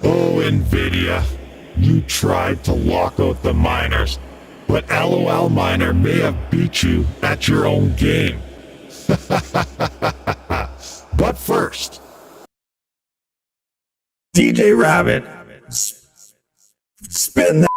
Oh, NVIDIA, you tried to lock out the miners, but LOL Miner may have beat you at your own game. But first, DJ Rabid, spin that.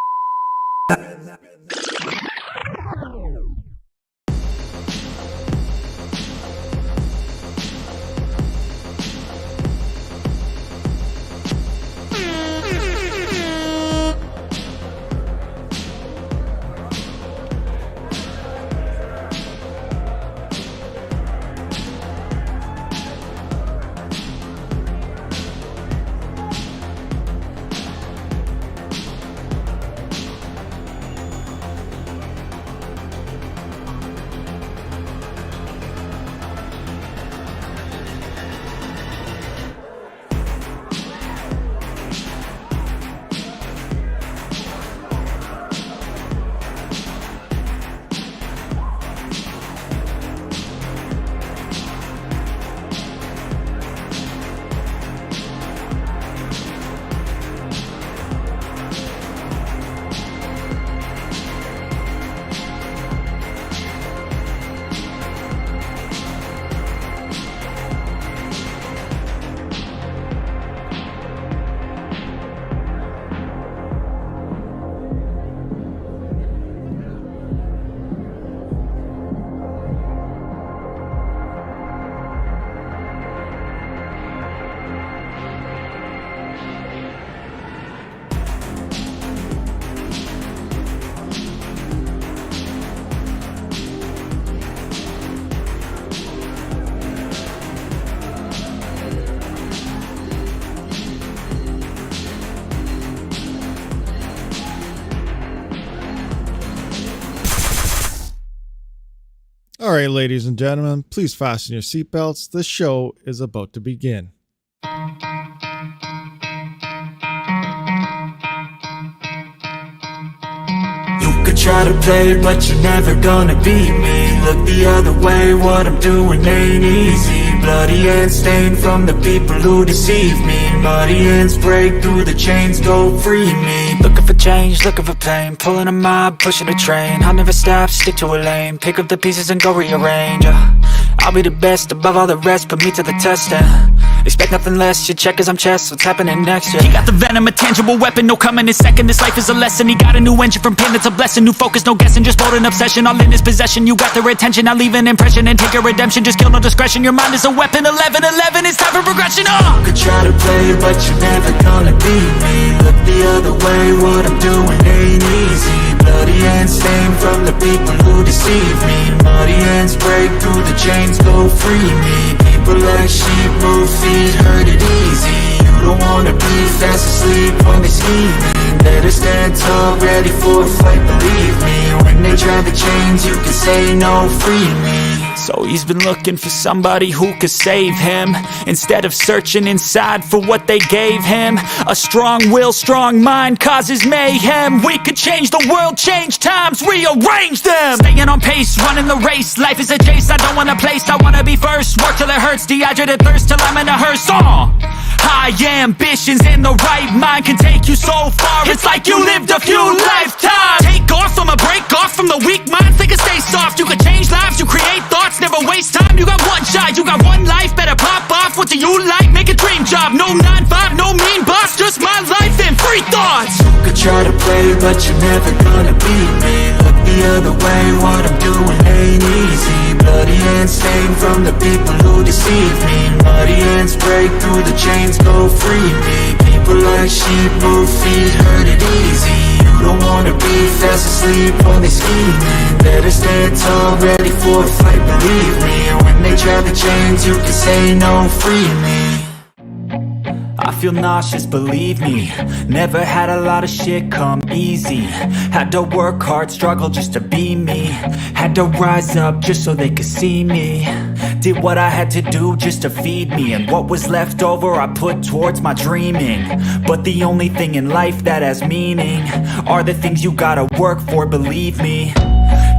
All right, ladies and gentlemen, please fasten your seatbelts. The show is about to begin. You could try to play it, but you're never gonna beat me. Look the other way, what I'm doing ain't easy. Bloody hands stained from the people who deceive me. Muddy hands break through the chains, go free me. Looking for change, looking for pain. Pulling a mob, pushing a train. I'll never stop, stick to a lane. Pick up the pieces and go rearrange. I'll be the best above all the rest, put me to the test and expect nothing less. You check as I'm chess, what's happening next? Yeah. He got the venom, a tangible weapon, no coming in second. This life is a lesson, he got a new engine from pain, it's a blessing. New focus, no guessing, just bold and obsession. All in his possession, you got their attention. I leave an impression and take a redemption. Just kill no discretion, your mind is a weapon. 11-11, it's time for progression. You could try to play it, but you're never gonna beat me. Look the other way, what I'm doing ain't easy. Bloody hands stained from the people who deceive me. Muddy hands break through the chains, go free me. People like sheep move feet, hurt it easy. You don't wanna be fast asleep when they scheming. Better stand tall, ready for a fight, believe me. When they try the chains, you can say no, free me. So he's been looking for somebody who could save him, instead of searching inside for what they gave him. A strong will, strong mind causes mayhem. We could change the world, change times, rearrange them. Staying on pace, running the race. Life is a chase, I don't want a place, I wanna be first. Work till it hurts, dehydrated thirst till I'm in a hearse. High ambitions and the right mind can take you so far. It's like you lived a few lifetimes. Take off, I'ma break off from the weak minds. They can stay soft, you can change lives, you create thoughts. Never waste time, you got one shot, you got one life. Better pop off, what do you like? Make a dream job, no 9-5, no mean boss. Just my life and free thoughts. You could try to play, but you're never gonna beat me. Look the other way, what I'm doing ain't easy. Bloody hands stained from the people who deceive me. Muddy hands break through the chains, go free me. People like sheep move feet, hurt it easy. You don't wanna be fast asleep when they scheming. Better stand tall, ready for a fight, believe me. When they try the chains, you can say no, free me. I feel nauseous, believe me. Never had a lot of shit come easy. Had to work hard, struggle just to be me. Had to rise up just so they could see me. Did what I had to do just to feed me. And what was left over I put towards my dreaming. But the only thing in life that has meaning are the things you gotta work for, believe me.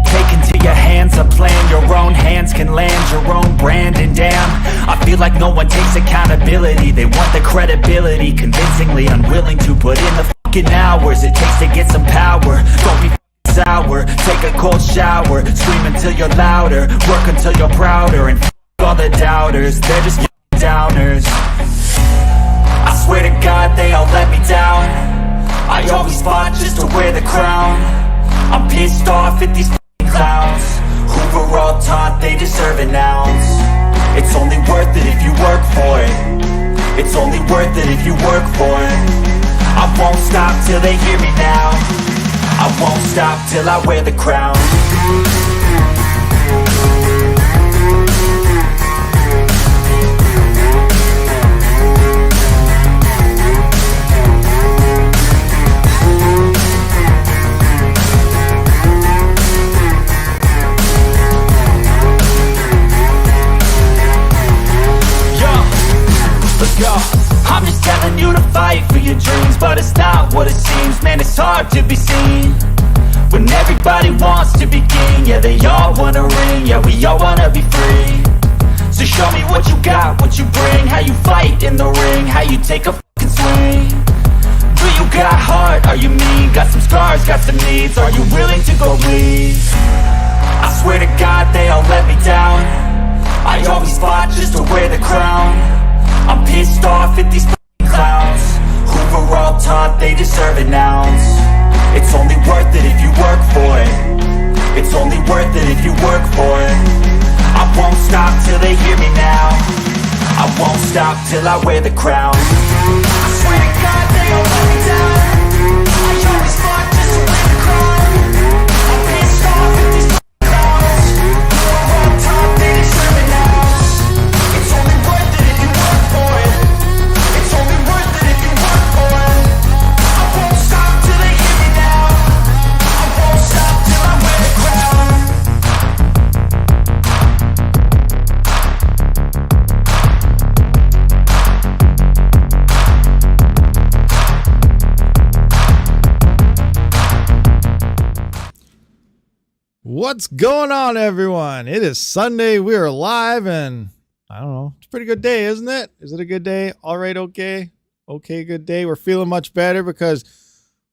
Take into your hands a plan, your own hands can land your own brand. And damn, I feel like no one takes accountability. They want the credibility, convincingly unwilling to put in the fucking hours it takes to get some power. Don't be sour, take a cold shower, scream until you're louder, work until you're prouder, and all the doubters, they're just downers. I swear to God they all let me down. I always fought just to wear the crown. I'm pissed off at these clowns who were all taught they deserve an ounce. It's only worth it if you work for it. It's only worth it if you work for it. I won't stop till they hear me now. I won't stop till I wear the crown. I'm just telling you to fight for your dreams, but it's not what it seems. Man, it's hard to be seen when everybody wants to be king. Yeah, they all wanna ring, yeah, we all wanna be free. So show me what you got, what you bring, how you fight in the ring, how you take a fucking swing. Do you got heart, are you mean? Got some scars, got some needs, are you willing to go bleed? I swear to God they all let me down. I always fought just to wear the crown. I'm pissed off at these clowns who were all taught they deserve an ounce. It's only worth it if you work for it. It's only worth it if you work for it. I won't stop till they hear me now. I won't stop till I wear the crown. I swear to God they all let me down. I always fought just to wear the crown. I'm pissed off at these clowns who were all taught they deserve an ounce. It's only worth it if you work for it. It's only worth it if you work for it. I won't stop till they hear me now. I won't stop till I wear the crown. What's going on, everyone? It is Sunday. We are live, and I don't know. It's a pretty good day, isn't it? Is it a good day? All right, okay. Okay, good day. We're feeling much better because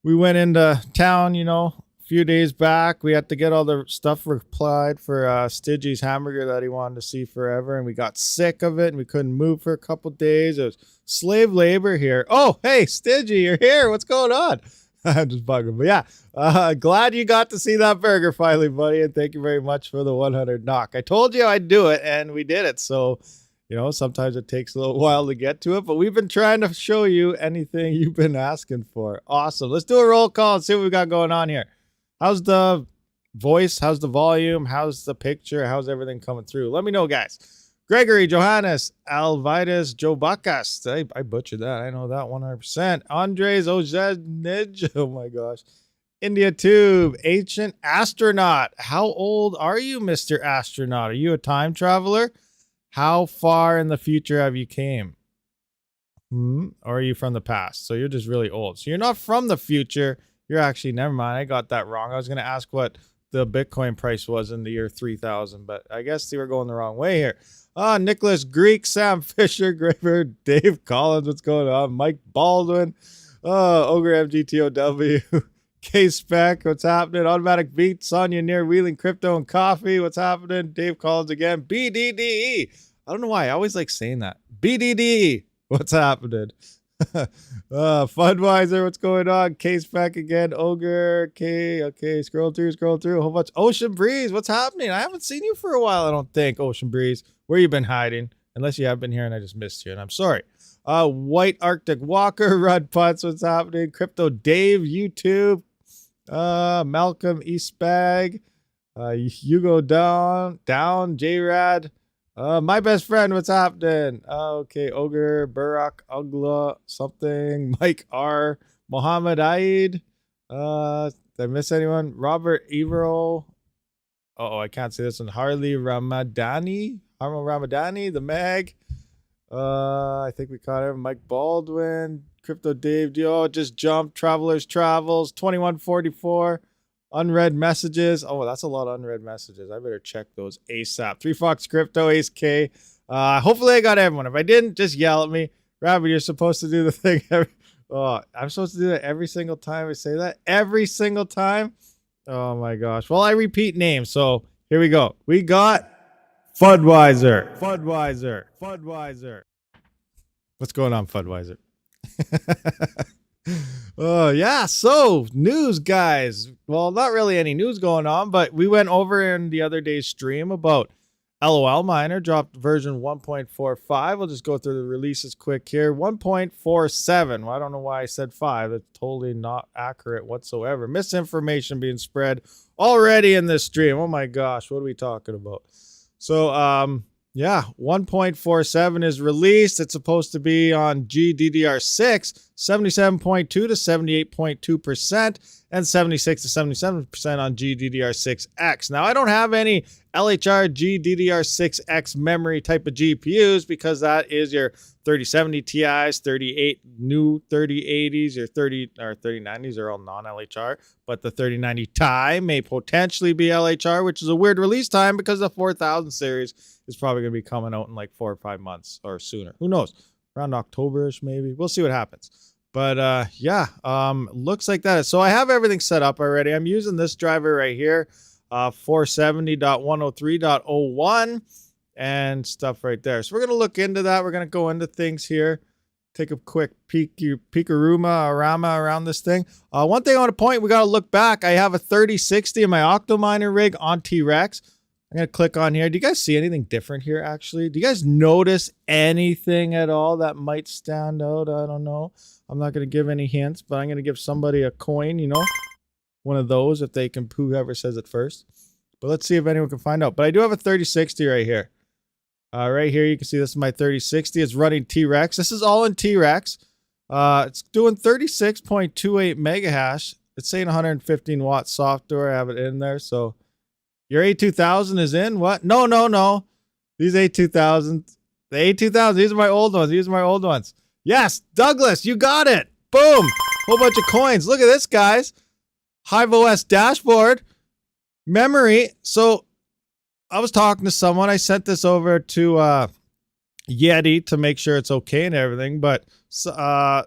we went into town, a few days back. We had to get all the stuff replied for Stidgy's hamburger that he wanted to see forever, and we got sick of it, and we couldn't move for a couple days. It was slave labor here. Oh, hey, Stidgy, you're here. What's going on? I'm just bugging, but yeah, glad you got to see that burger finally, buddy, and thank you very much for the 100 knock. I told you I'd do it, and we did it, so, sometimes it takes a little while to get to it, but we've been trying to show you anything you've been asking for. Awesome. Let's do a roll call and see what we got going on here. How's the voice? How's the volume? How's the picture? How's everything coming through? Let me know, guys. Gregory, Johannes, Alvidas, Joe Bacas. I butchered that. I know that 100%. Andres Ozenij. Oh my gosh. India Tube, Ancient Astronaut. How old are you, Mr. Astronaut? Are you a time traveler? How far in the future have you came? Or are you from the past? So you're just really old. So you're not from the future. You're actually, never mind. I got that wrong. I was going to ask what the Bitcoin price was in the year 3000, but I guess they were going the wrong way here. Nicholas Greek, Sam Fisher, Graver, Dave Collins, what's going on? Mike Baldwin, Ogre MGTOW, K-Spec, what's happening? Automatic Beat, Sonia Near, Wheeling Crypto and Coffee, what's happening? Dave Collins again, BDDE. I don't know why, I always like saying that. BDDE, what's happening? Fundwiser, what's going on? K-Spec again, Ogre, okay, scroll through, a whole bunch. Ocean Breeze, what's happening? I haven't seen you for a while, I don't think, Ocean Breeze. Where you been hiding? Unless you have been here and I just missed you, and I'm sorry. White Arctic Walker, Rud Putz, what's happening? Crypto Dave, YouTube, Malcolm Eastbag, Hugo Down, J-Rad, my best friend, what's happening? Okay, Ogre, Burak, Ugla, something, Mike R, Mohammed Aid, did I miss anyone? Robert Evero, I can't say this one, Harley Ramadani, the Mag. I think we caught him. Mike Baldwin, Crypto Dave, just jumped. Travelers Travels, 2144. Unread messages. Oh, that's a lot of unread messages. I better check those ASAP. 3 Fox Crypto, Ace K. Hopefully I got everyone. If I didn't, just yell at me. Rabid, you're supposed to do the thing I'm supposed to do that every single time I say that? Every single time? Oh my gosh. Well, I repeat names, so here we go. We got Fudweiser. What's going on, Fudweiser? Oh, yeah. So, news, guys. Well, not really any news going on, but we went over in the other day's stream about LOL Miner dropped version 1.45. We'll just go through the releases quick here. 1.47. Well, I don't know why I said 5. It's totally not accurate whatsoever. Misinformation being spread already in this stream. Oh my gosh, what are we talking about? So, yeah, 1.47 is released. It's supposed to be on GDDR6, 77.2 to 78.2%, and 76 to 77% on GDDR6X. Now, I don't have any LHR GDDR6X memory type of GPUs because that is your 3070 Ti's, 38 new 3080s, your 3090s are all non-LHR, but the 3090 Ti may potentially be LHR, which is a weird release time because the 4000 series is probably going to be coming out in like 4 or 5 months or sooner. Who knows? Around October-ish maybe. We'll see what happens. But yeah, looks like that. So I have everything set up already. I'm using this driver right here, 470.103.01 and stuff right there. So we're going to look into that. We're going to go into things here. Take a quick peekaruma around this thing. One thing I want to point, we got to look back. I have a 3060 in my OCTOMINER rig on T-Rex. I'm going to click on here. Do you guys see anything different here, actually? Do you guys notice anything at all that might stand out? I don't know. I'm not going to give any hints, but I'm going to give somebody a coin, you know, one of those if they can, whoever says it first. But let's see if anyone can find out. But I do have a 3060 right here. Right here, you can see this is my 3060. It's running T-Rex. This is all in T-Rex. It's doing 36.28 mega hash. It's saying 115 watt software. I have it in there. So your A2000 is in? What? No. These A2000s. The A2000s. These are my old ones. Yes, Douglas, you got it. Boom. Whole bunch of coins. Look at this, guys. HiveOS dashboard. Memory. So I was talking to someone. I sent this over to Yeti to make sure it's okay and everything. But I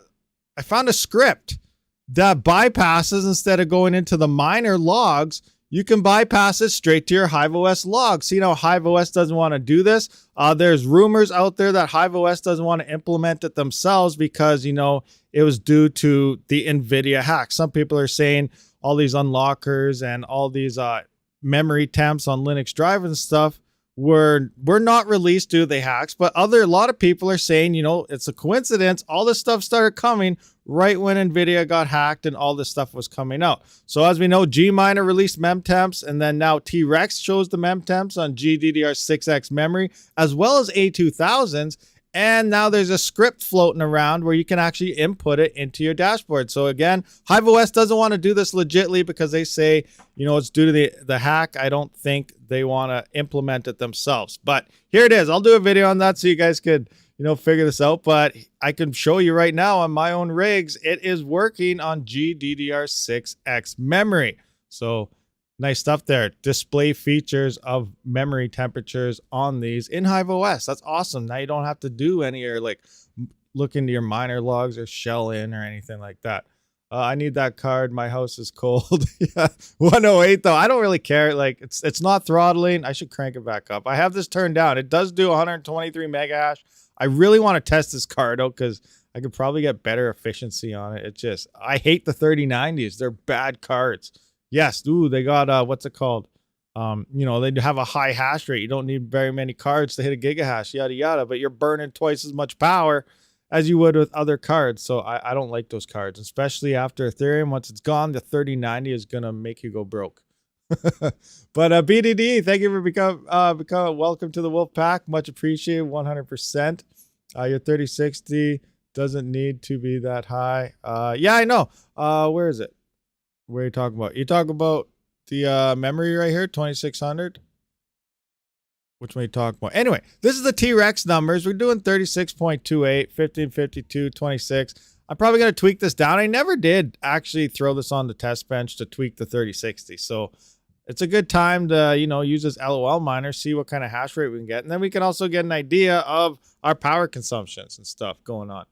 found a script that bypasses, instead of going into the miner logs, you can bypass it straight to your HiveOS log. See how HiveOS doesn't want to do this? There's rumors out there that HiveOS doesn't want to implement it themselves because, you know, it was due to the NVIDIA hack. Some people are saying all these unlockers and all these memory temps on Linux drive and stuff were not released due to the hacks. But a lot of people are saying, you know, it's a coincidence. All this stuff started coming right when NVIDIA got hacked and all this stuff was coming out. So as we know, Gminer released memtemps, and then now T-Rex shows the memtemps on GDDR6X memory, as well as A2000s. And now there's a script floating around where you can actually input it into your dashboard. So again, HiveOS doesn't want to do this legitly because they say, you know, it's due to the hack. I don't think they want to implement it themselves. But here it is. I'll do a video on that so you guys could, you know, figure this out. But I can show you right now on my own rigs, it is working on GDDR6X memory. So nice stuff there. Display features of memory temperatures on these in HiveOS. That's awesome. Now you don't have to do any or like look into your miner logs or shell in or anything like that. I need that card. My house is cold. Yeah, 108 though. I don't really care. Like it's not throttling. I should crank it back up. I have this turned down. It does do 123 mega hash. I really want to test this card out because I could probably get better efficiency on it. I hate the 3090s. They're bad cards. Yes, ooh, they got what's it called? You know, they have a high hash rate. You don't need very many cards to hit a gigahash, yada yada, but you're burning twice as much power as you would with other cards. So I don't like those cards, especially after Ethereum. Once it's gone, the 3090 is gonna make you go broke. But BDD, thank you for become welcome to the Wolf Pack. Much appreciated, 100%. Your 3060 doesn't need to be that high. Yeah, I know. Where is it? What are you talking about? You talk about the memory right here, 2600. Which one are you talking about? Anyway, this is the T-Rex numbers. We're doing 36.28, 1552, 26. I'm probably going to tweak this down. I never did actually throw this on the test bench to tweak the 3060. So it's a good time to, you know, use this LOL miner, see what kind of hash rate we can get. And then we can also get an idea of our power consumptions and stuff going on.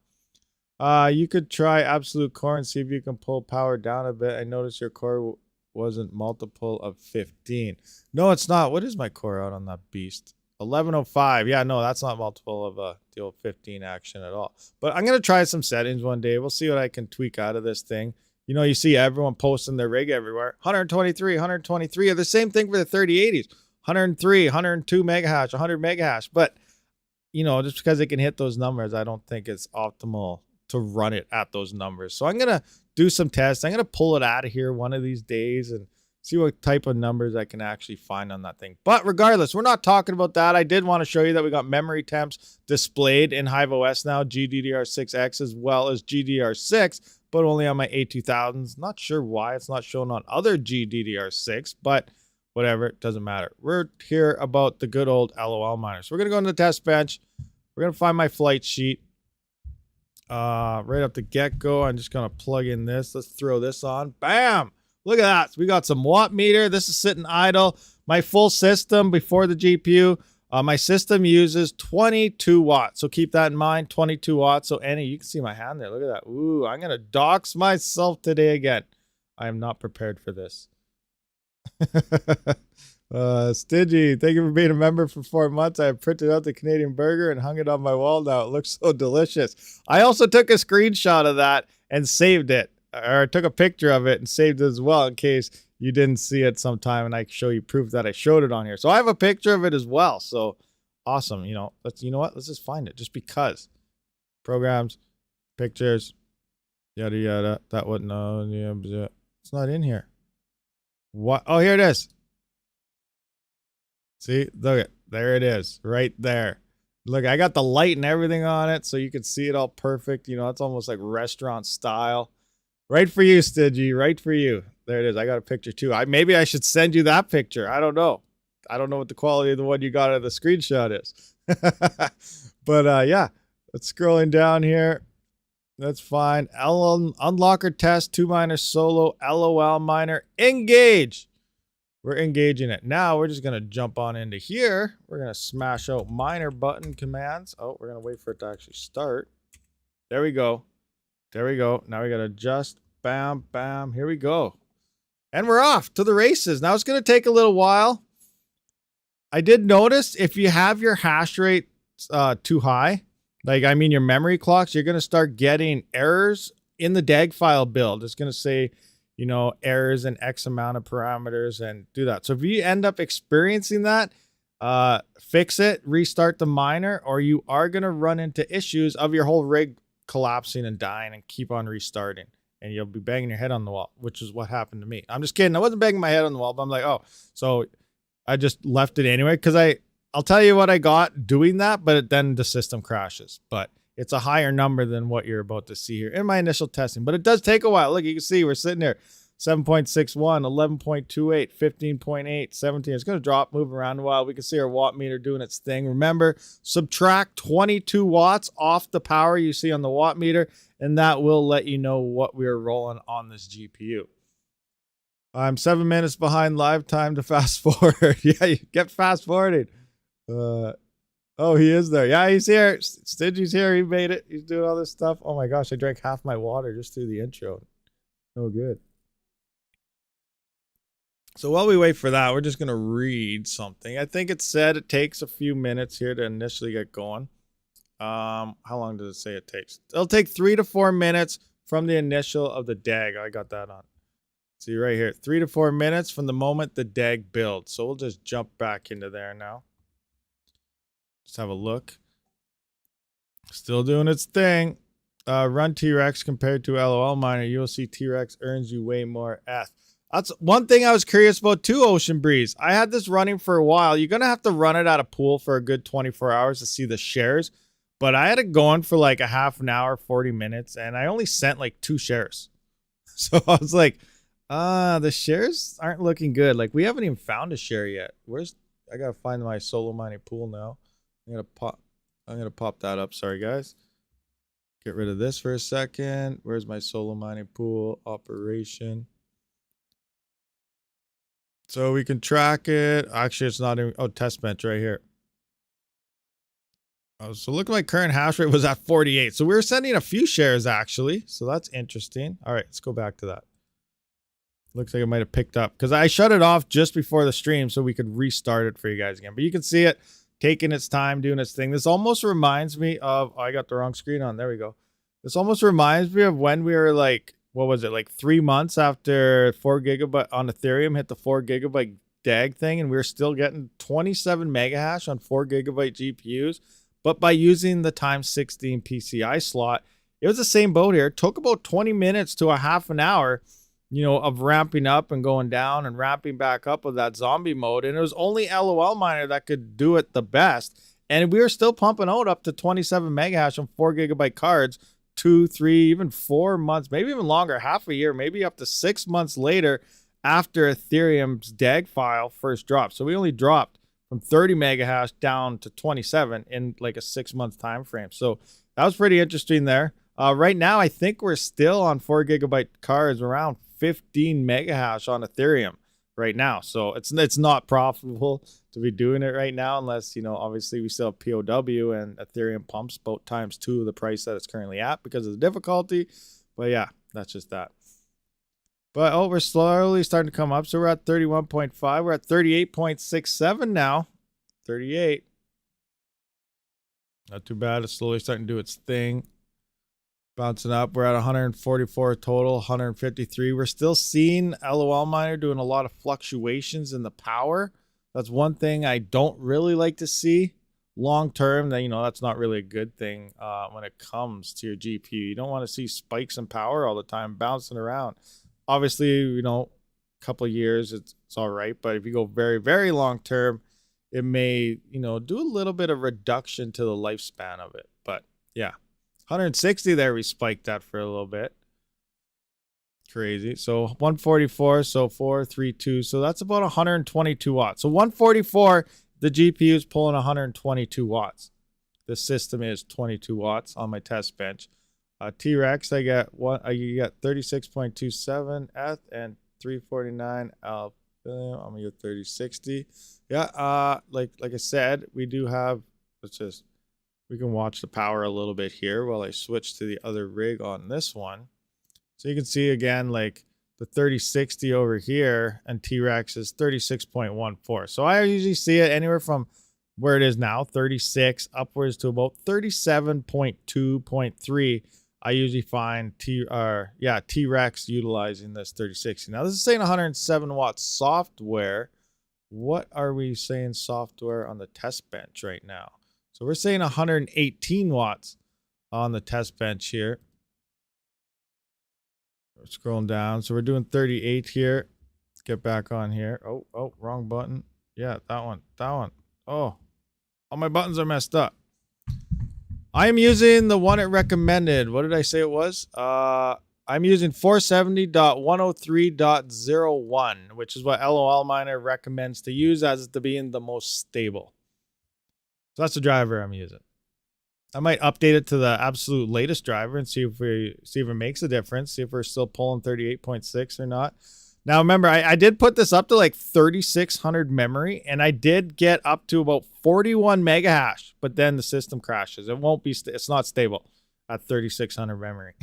You could try absolute core and see if you can pull power down a bit. I noticed your core wasn't multiple of 15. No, it's not. What is my core out on that beast? 1105. Yeah, no, that's not multiple of a deal 15 action at all. But I'm going to try some settings one day. We'll see what I can tweak out of this thing. You know, you see everyone posting their rig everywhere. 123, 123 are the same thing for the 3080s. 103, 102 megahash, 100 megahash. But, you know, just because it can hit those numbers, I don't think it's optimal to run it at those numbers. So I'm going to do some tests. I'm going to pull it out of here one of these days and see what type of numbers I can actually find on that thing. But regardless, we're not talking about that. I did want to show you that we got memory temps displayed in HiveOS now, GDDR6X as well as GDDR6, but only on my A2000s. Not sure why it's not shown on other GDDR6, but whatever, it doesn't matter. We're here about the good old LOL miners. We're going to go into the test bench. We're going to find my flight sheet. Right up the get-go, I'm just going to plug in this. Let's throw this on. Bam! Look at that. So we got some watt meter. This is sitting idle. My full system before the GPU, my system uses 22 watts. So keep that in mind, 22 watts. So Annie, you can see my hand there. Look at that. Ooh, I'm going to dox myself today again. I am not prepared for this. Stingy, thank you for being a member for 4 months. I have printed out the Canadian burger and hung it on my wall now. It looks so delicious. I also took a screenshot of that and saved it. Or I took a picture of it and saved it as well in case you didn't see it sometime and I can show you proof that I showed it on here. So I have a picture of it as well. So awesome. You know, you know what? Let's just find it just because. Programs, pictures, yada, yada. That wasn't, yeah, it's not in here. What? Oh, here it is. See, look at, there it is right there. Look, I got the light and everything on it so you can see it all perfect. You know, it's almost like restaurant style. Right for you, Stingy. Right for you. There it is. I got a picture too. Maybe I should send you that picture. I don't know. I don't know what the quality of the one you got of the screenshot is. But yeah, let's scrolling down here. That's fine. Unlocker test, 2 miner solo, LOL miner, engage. We're engaging it. Now we're just going to jump on into here. We're going to smash out miner button commands. Oh, we're going to wait for it to actually start. There we go. There we go. Now we got to adjust. Bam, bam. Here we go. And we're off to the races. Now it's going to take a little while. I did notice if you have your hash rate too high, like I mean your memory clocks, you're going to start getting errors in the DAG file build. It's going to say, you know, errors in X amount of parameters and do that. So if you end up experiencing that, fix it, restart the miner, or you are going to run into issues of your whole rig collapsing and dying and keep on restarting. And you'll be banging your head on the wall, which is what happened to me. I'm just kidding. I wasn't banging my head on the wall, but I'm like, oh, so I just left it anyway. Cause I'll tell you what I got doing that, but then the system crashes, but it's a higher number than what you're about to see here in my initial testing, but it does take a while. Look, you can see we're sitting there 7.61, 11.28, 15.8, 17. It's going to drop, move around a while. We can see our watt meter doing its thing. Remember, subtract 22 watts off the power you see on the watt meter, and that will let you know what we're rolling on this GPU. I'm 7 minutes behind live time to fast forward. Yeah, you get fast forwarding. Oh, he is there. Yeah, he's here. Stingy's here. He made it. He's doing all this stuff. Oh my gosh, I drank half my water just through the intro. No good. So while we wait for that, we're just going to read something. I think it said it takes a few minutes here to initially get going. How long does it say it takes? It'll take 3 to 4 minutes from the initial of the DAG. I got that on. See right here, 3 to 4 minutes from the moment the DAG builds. So we'll just jump back into there now. Just have a look. Still doing its thing. Run T-Rex compared to LOL miner. You'll see T-Rex earns you way more ETH. That's one thing I was curious about too, Ocean Breeze. I had this running for a while. You're going to have to run it at a pool for a good 24 hours to see the shares. But I had it going for like a half an hour, 40 minutes, and I only sent like 2 shares. So I was like, the shares aren't looking good. Like we haven't even found a share yet. I got to find my solo mining pool now. I'm going to pop that up. Sorry, guys. get rid of this for a second. Where's my solo mining pool operation? So we can track it. Actually, it's not even, oh, test bench right here. Oh, so look, my current hash rate was at 48. So we were sending a few shares actually. So that's interesting. All right, let's go back to that. Looks like it might have picked up because I shut it off just before the stream so we could restart it for you guys again. But you can see it taking its time, doing its thing. This almost reminds me of, oh, I got the wrong screen on. There we go. This almost reminds me of when we were like, what was it? Like 3 months after 4 gigabyte on Ethereum hit the 4 gigabyte DAG thing. And we were still getting 27 mega hash on 4 gigabyte GPUs. But by using the times 16 PCI slot, it was the same boat here. It took about 20 minutes to a half an hour, you know, of ramping up and going down and ramping back up with that zombie mode. And it was only LOL miner that could do it the best. And we were still pumping out up to 27 mega hash on 4 gigabyte cards, 2, 3, even 4 months, maybe even longer, half a year, maybe up to 6 months later after Ethereum's DAG file first dropped. So we only dropped from 30 mega hash down to 27 in like a 6 month time frame. So that was pretty interesting there. Right now, I think we're still on 4 gigabyte cards around 15 mega hash on Ethereum right now. So it's not profitable to be doing it right now unless, you know, obviously we still have POW and Ethereum pumps both times 2 of the price that it's currently at because of the difficulty. But yeah, that's just that. But oh, we're slowly starting to come up. So we're at 31.5. We're at 38.67 now. 38. Not too bad. It's slowly starting to do its thing. Bouncing up. We're at 144 total, 153. We're still seeing LOL miner doing a lot of fluctuations in the power. That's one thing I don't really like to see long term. That, you know, that's not really a good thing when it comes to your GPU. You don't want to see spikes in power all the time bouncing around. Obviously, you know, a couple of years, it's all right. But if you go very, very long term, it may, you know, do a little bit of reduction to the lifespan of it. But yeah, 160 there, we spiked that for a little bit. Crazy. So 144, so 432. So that's about 122 watts. So 144, the GPU is pulling 122 watts. The system is 22 watts on my test bench. T-Rex, I get 36.27 ETH and 349 Alpha. I'm gonna get 3060. Yeah, like I said, we do have, we can watch the power a little bit here while I switch to the other rig on this one. So you can see again, like the 3060 over here, and T-Rex is 36.14. So I usually see it anywhere from where it is now, 36 upwards to about 37.2.3. I usually find T-Rex utilizing this 3060. Now this is saying 107 watts software. What are we saying software on the test bench right now? So we're saying 118 watts on the test bench here. We're scrolling down. So we're doing 38 here. Let's get back on here. Oh, wrong button. Yeah, that one. Oh, all my buttons are messed up. I am using the one it recommended. What did I say it was? I'm using 470.103.01, which is what LOL Miner recommends to use as to being the most stable. So that's the driver I'm using. I might update it to the absolute latest driver and see if it makes a difference. See if we're still pulling 38.6 or not. Now remember, I did put this up to like 3600 memory, and I did get up to about 41 mega hash, but then the system crashes. It won't be, it's not stable at 3600 memory,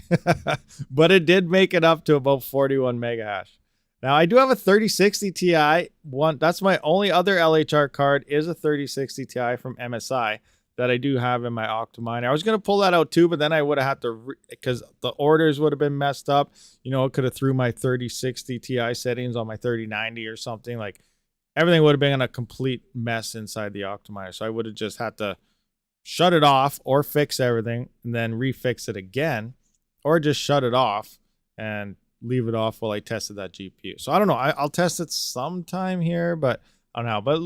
but it did make it up to about 41 mega hash. Now I do have a 3060 Ti. That's my only other LHR card is a 3060 Ti from MSI that I do have in my OCTOMINER. I was going to pull that out too, but then I would have had to, because the orders would have been messed up. You know, it could have threw my 3060 Ti settings on my 3090 or something. Like, everything would have been a complete mess inside the OCTOMINER. So I would have just had to shut it off or fix everything and then refix it again, or just shut it off and leave it off while I tested that GPU. So I don't know. I'll test it sometime here, but I don't know. But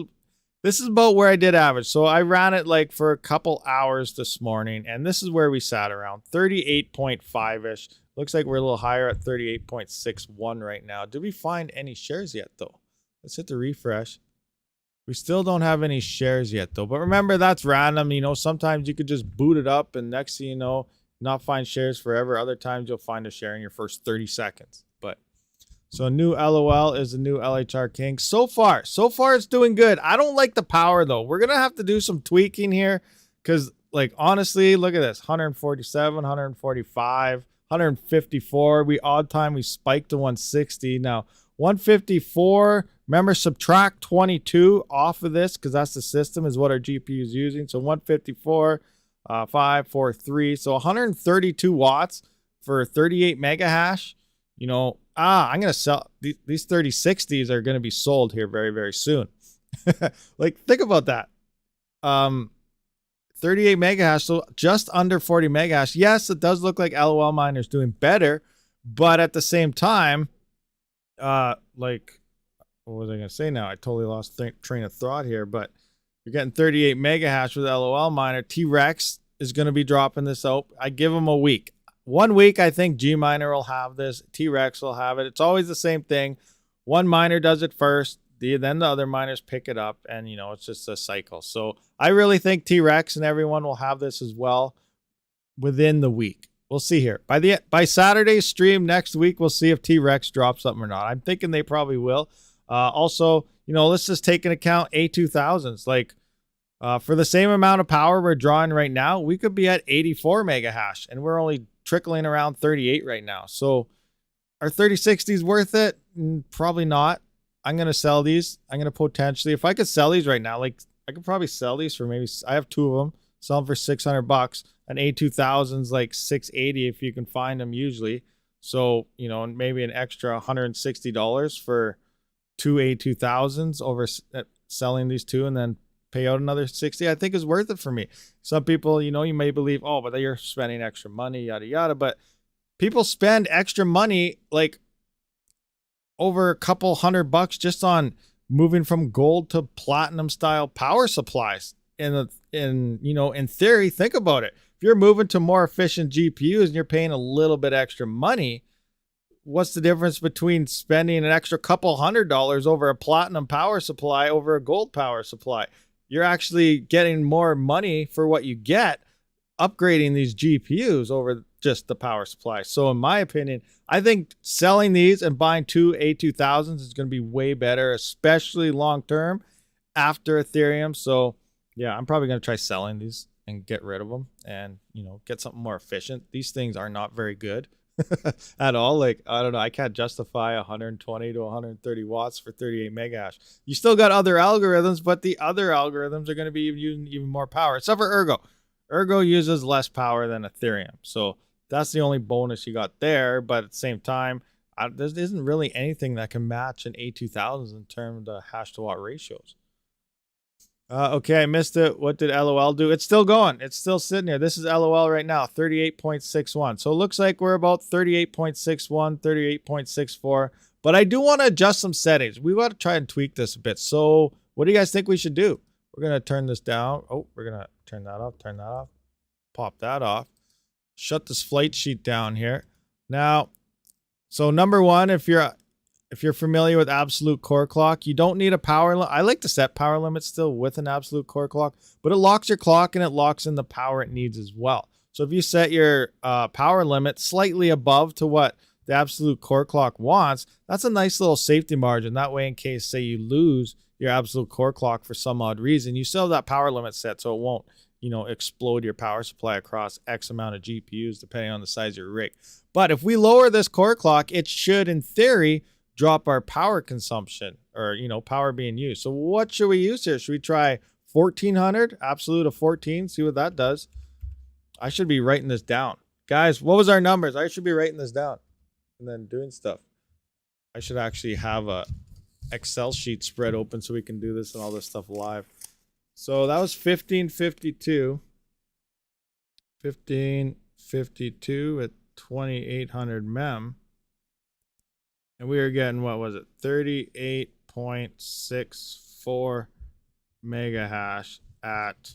this is about where I did average. So I ran it like for a couple hours this morning, and this is where we sat around 38.5-ish. Looks like we're a little higher at 38.61 right now. Did we find any shares yet, though? Let's hit the refresh. We still don't have any shares yet, though. But remember, that's random. You know, sometimes you could just boot it up, and next thing you know, not find shares forever. Other times you'll find a share in your first 30 seconds. But so new LOL is the new LHR King. So far it's doing good. I don't like the power though. We're going to have to do some tweaking here because like honestly, look at this. 147, 145, 154. We odd time we spiked to 160. Now 154, remember subtract 22 off of this because that's the system is what our GPU is using. So 154, 5, 4, 3. So 132 watts for 38 mega hash. You know, I'm going to sell these 3060s are going to be sold here very, very soon. Like, think about that. 38 mega hash, so just under 40 mega hash. Yes, it does look like LOL miner's doing better, but at the same time, like, what was I going to say now? I totally lost train of thought here, but you're getting 38 mega hash with LOL miner. T-Rex is going to be dropping this out. I give them a week. 1 week, I think G-Miner will have this. T-Rex will have it. It's always the same thing. One miner does it first. Then the other miners pick it up. And, you know, it's just a cycle. So I really think T-Rex and everyone will have this as well within the week. We'll see here. By Saturday's stream next week, we'll see if T-Rex drops something or not. I'm thinking they probably will. Also, you know, let's just take into account A2000s. Like, for the same amount of power we're drawing right now, we could be at 84 mega hash. And we're only trickling around 38 right now. So are 3060s worth it? Probably not. I'm going to sell these. I'm going to potentially, if I could sell these right now, like I could probably sell these for maybe, I have 2 of them, sell them for $600. An A2000's like 680 if you can find them usually. So, you know, maybe an extra $160 for 2 A2000s over selling these 2 and then pay out another 60, I think is worth it for me. Some people, you know, you may believe, oh, but you're spending extra money, yada, yada. But people spend extra money, like over a couple $100 just on moving from gold to platinum style power supplies. In you know, in theory, think about it. If you're moving to more efficient GPUs and you're paying a little bit extra money, what's the difference between spending an extra couple $100 over a platinum power supply over a gold power supply? You're actually getting more money for what you get upgrading these GPUs over just the power supply. So in my opinion, I think selling these and buying 2 A2000s is going to be way better, especially long-term after Ethereum. So yeah, I'm probably going to try selling these and get rid of them and, you know, get something more efficient. These things are not very good at all. Like, I don't know, I can't justify 120 to 130 watts for 38 mega hash. You still got other algorithms, but the other algorithms are going to be using even more power, except for Ergo. Ergo uses less power than Ethereum. So that's the only bonus you got there. But at the same time, there isn't really anything that can match an A2000s in terms of hash to watt ratios. Okay, I missed it. What did LOL do? It's still going. It's still sitting here. This is LOL right now, 38.61. So it looks like we're about 38.61, 38.64. But I do want to adjust some settings. We want to try and tweak this a bit. So what do you guys think we should do? We're going to turn this down. Oh, we're going to turn that off, pop that off. Shut this flight sheet down here. Now, so number one, if you're familiar with absolute core clock, you don't need a power limit. I like to set power limits still with an absolute core clock, but it locks your clock and it locks in the power it needs as well. So if you set your power limit slightly above to what the absolute core clock wants, that's a nice little safety margin. That way, in case, say, you lose your absolute core clock for some odd reason, you still have that power limit set so it won't, you know, explode your power supply across X amount of GPUs depending on the size of your rig. But if we lower this core clock, it should, in theory, drop our power consumption or, you know, power being used. So what should we use here? Should we try 1400, absolute of 14, see what that does? I should be writing this down. Guys, what was our numbers? I should be writing this down and then doing stuff. I should actually have a Excel sheet spread open so we can do this and all this stuff live. So that was 1552. 1552 at 2800 mem. And we were getting, what was it? 38.64 mega hash at,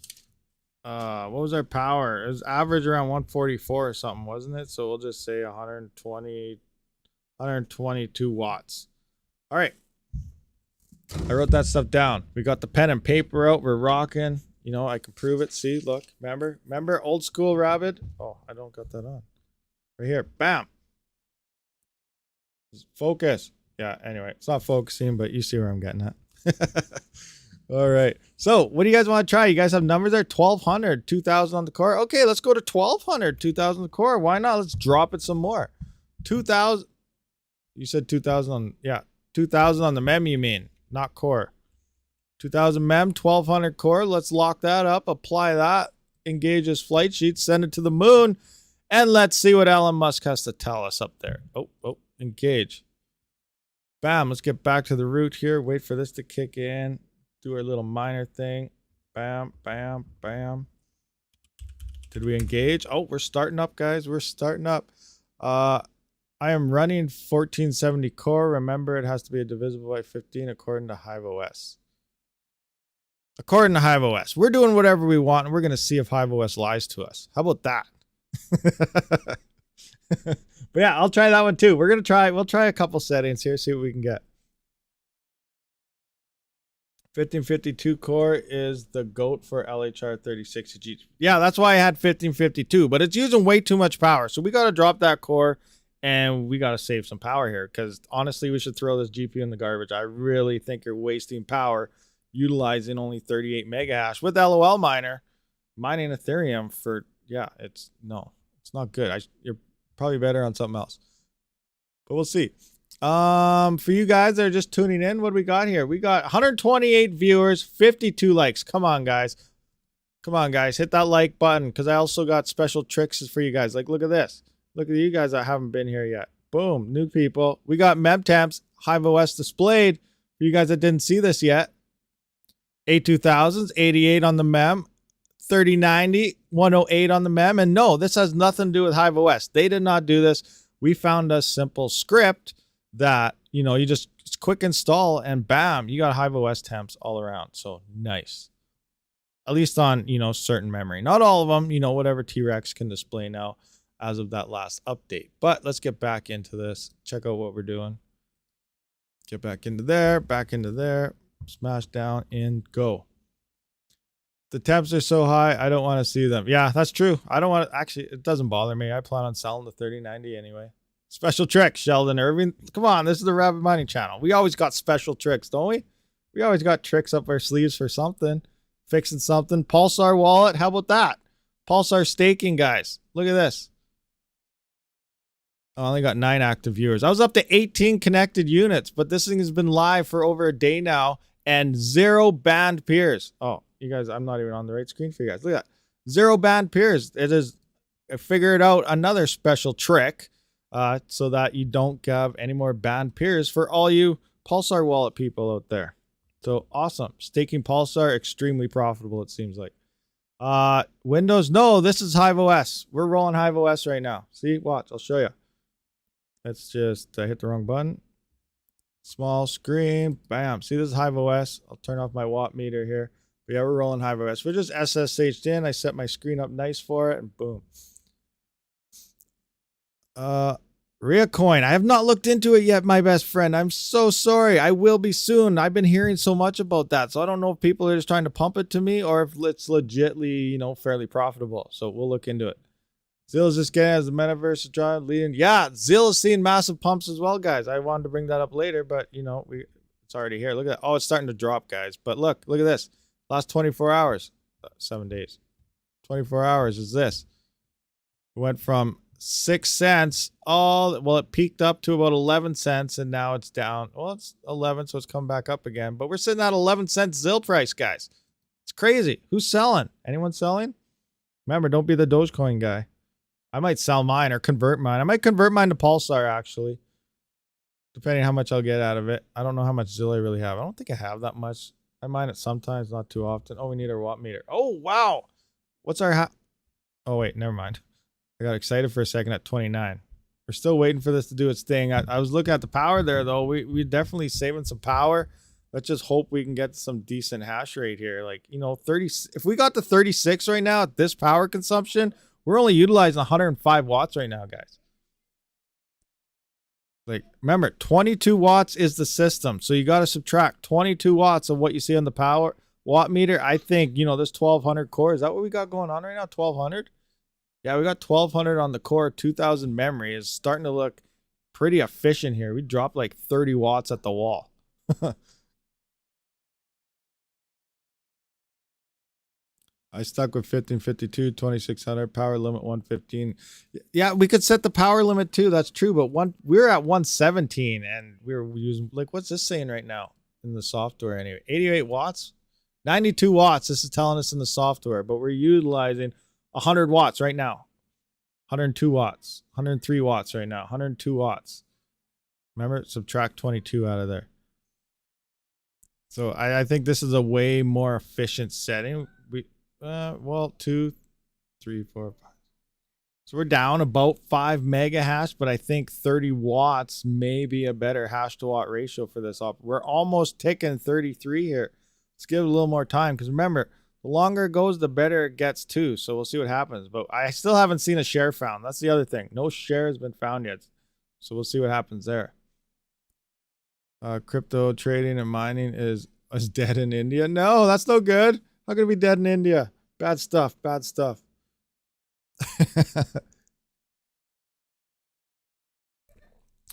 what was our power? It was average around 144 or something, wasn't it? So we'll just say 122 watts. All right. I wrote that stuff down. We got the pen and paper out. We're rocking. You know, I can prove it. See, look, remember old school Rabid? Oh, I don't got that on. Right here, bam. Focus. Yeah, anyway, it's not focusing, but you see where I'm getting at. All right. So what do you guys want to try? You guys have numbers there? 1,200, 2,000 on the core. Okay, let's go to 1,200, 2,000 on the core. Why not? Let's drop it some more. 2,000. You said 2,000 on, yeah, 2,000 on the mem, you mean, not core. 2,000 mem, 1,200 core. Let's lock that up, apply that, engage his flight sheet, send it to the moon, and let's see what Elon Musk has to tell us up there. Oh, engage. Bam, let's get back to the route here. Wait for this to kick in. Do our little miner thing. Bam, bam, bam. Did we engage? Oh, we're starting up, guys. We're starting up. I am running 1470 core. Remember, it has to be divisible by 15 according to HiveOS. According to HiveOS. We're doing whatever we want, and we're going to see if HiveOS lies to us. How about that? But yeah, I'll try that one too. We'll try a couple settings here, see what we can get. 1552 core is the GOAT for LHR 3060G. Yeah, that's why I had 1552, but it's using way too much power. So we got to drop that core and we got to save some power here because honestly, we should throw this GPU in the garbage. I really think you're wasting power utilizing only 38 mega hash with LOL miner mining Ethereum for, yeah, it's not good. You're probably better on something else, but we'll see. For you guys that are just tuning in, what do we got here? We got 128 viewers, 52 likes. Come on, guys. Come on, guys. Hit that like button because I also got special tricks for you guys. Like, look at this. Look at you guys that haven't been here yet. Boom. New people. We got memtemps, HiveOS displayed. For you guys that didn't see this yet. A2000s, 88 on the mem. 3090, 108 on the mem. And no, this has nothing to do with HiveOS. They did not do this. We found a simple script that, you know, you just quick install and bam, you got HiveOS temps all around. So nice. At least on, you know, certain memory. Not all of them, you know, whatever T-Rex can display now as of that last update. But let's get back into this. Check out what we're doing. Get back into there, smash down and go. The temps are so high, I don't want to see them. Yeah, that's true. I don't want to, actually, it doesn't bother me. I plan on selling the 3090 anyway. Special tricks, Sheldon Irving. Come on, this is the RabidMining channel. We always got special tricks, don't we? We always got tricks up our sleeves for something. Fixing something. Pulsar wallet, how about that? Pulsar staking, guys. Look at this. I only got 9 active viewers. I was up to 18 connected units, but this thing has been live for over a day now and 0 banned peers. Oh, you guys, I'm not even on the right screen for you guys. Look at that. 0 banned peers. It is, I figured out another special trick so that you don't have any more banned peers for all you Pulsar wallet people out there. So awesome. Staking Pulsar, extremely profitable, it seems like. Windows, no, this is HiveOS. We're rolling HiveOS right now. See, watch, I'll show you. Let's just hit the wrong button. Small screen, bam. See, this is HiveOS. I'll turn off my watt meter here. But yeah, we're rolling HiveOS. We're just SSH'd in. I set my screen up nice for it, and boom. Veruscoin. I have not looked into it yet, my best friend. I'm so sorry. I will be soon. I've been hearing so much about that. So I don't know if people are just trying to pump it to me or if it's legitly, you know, fairly profitable. So we'll look into it. Zill is just getting as the metaverse is drawing leading. Yeah, Zill is seeing massive pumps as well, guys. I wanted to bring that up later, but you know, it's already here. Look at that. Oh, it's starting to drop, guys. But look at this. Last 24 hours, 7 days, 24 hours is this. It went from 6 cents it peaked up to about 11 cents and now it's down. Well, it's 11, so it's come back up again. But we're sitting at 11 cents Zill price, guys. It's crazy. Who's selling? Anyone selling? Remember, don't be the Dogecoin guy. I might sell mine or convert mine. I might convert mine to Pulsar, actually, depending on how much I'll get out of it. I don't know how much Zill I really have. I don't think I have that much. I mine it sometimes, not too often. Oh, we need our watt meter. Oh, wow. What's our... Oh, wait, never mind. I got excited for a second at 29. We're still waiting for this to do its thing. I was looking at the power there, though. We're definitely saving some power. Let's just hope we can get some decent hash rate here. Like, you know, 30. If we got to 36 right now at this power consumption, we're only utilizing 105 watts right now, guys. Like, remember, 22 watts is the system. So you got to subtract 22 watts of what you see on the power watt meter, I think, you know, this 1200 core, is that what we got going on right now? 1200? Yeah, we got 1200 on the core, 2000 memory is starting to look pretty efficient here. We dropped like 30 watts at the wall. I stuck with 1552, 2600, power limit 115. Yeah, we could set the power limit too. That's true. But we're at 117 and we're using, like, what's this saying right now in the software anyway? 88 watts, 92 watts. This is telling us in the software, but we're utilizing 100 watts right now. 102 watts, 103 watts right now, 102 watts. Remember, subtract 22 out of there. So I think this is a way more efficient setting. Well, 2, 3, 4, 5. So we're down about 5 mega hash, but I think 30 watts may be a better hash to watt ratio for this op. We're almost ticking 33 here. Let's give it a little more time, because remember, the longer it goes, the better it gets too. So we'll see what happens. But I still haven't seen a share found. That's the other thing. No share has been found yet. So we'll see what happens there. Crypto trading and mining is dead in India. No, that's no good. How can it be dead in India? Bad stuff. Bad stuff.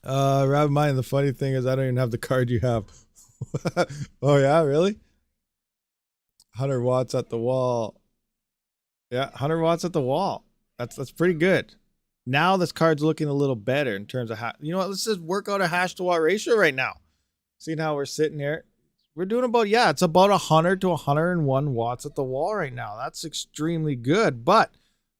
RabidMining, the funny thing is I don't even have the card you have. Oh yeah, really? 100 watts at the wall. Yeah, 100 watts at the wall. That's pretty good. Now this card's looking a little better in terms of you know what? Let's just work out a hash to watt ratio right now. Seeing how we're sitting here. We're doing about, yeah, it's about 100 to 101 watts at the wall right now. That's extremely good, but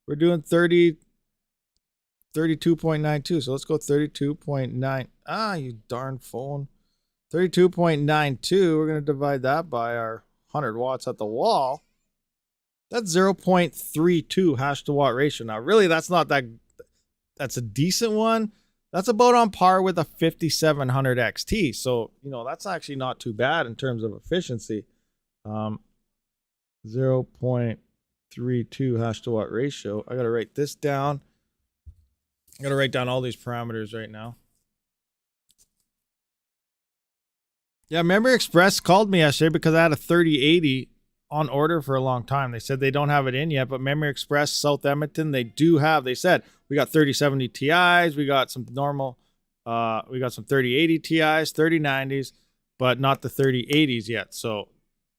we're doing 32.92. So let's go 32.9. Ah, you darn phone. 32.92. We're going to divide that by our 100 watts at the wall. That's 0.32 hash to watt ratio. Now, really, that's not that, that's a decent one. That's about on par with a 5700 XT. So, you know, that's actually not too bad in terms of efficiency. 0.32 hash to watt ratio. I got to write this down. I got to write down all these parameters right now. Yeah, Memory Express called me yesterday because I had a 3080 on order for a long time. They said they don't have it in yet, but Memory Express South Edmonton, they do have. They said we got 3070 Ti's, we got some normal, we got some 3080 Ti's, 3090s, but not the 3080s yet. So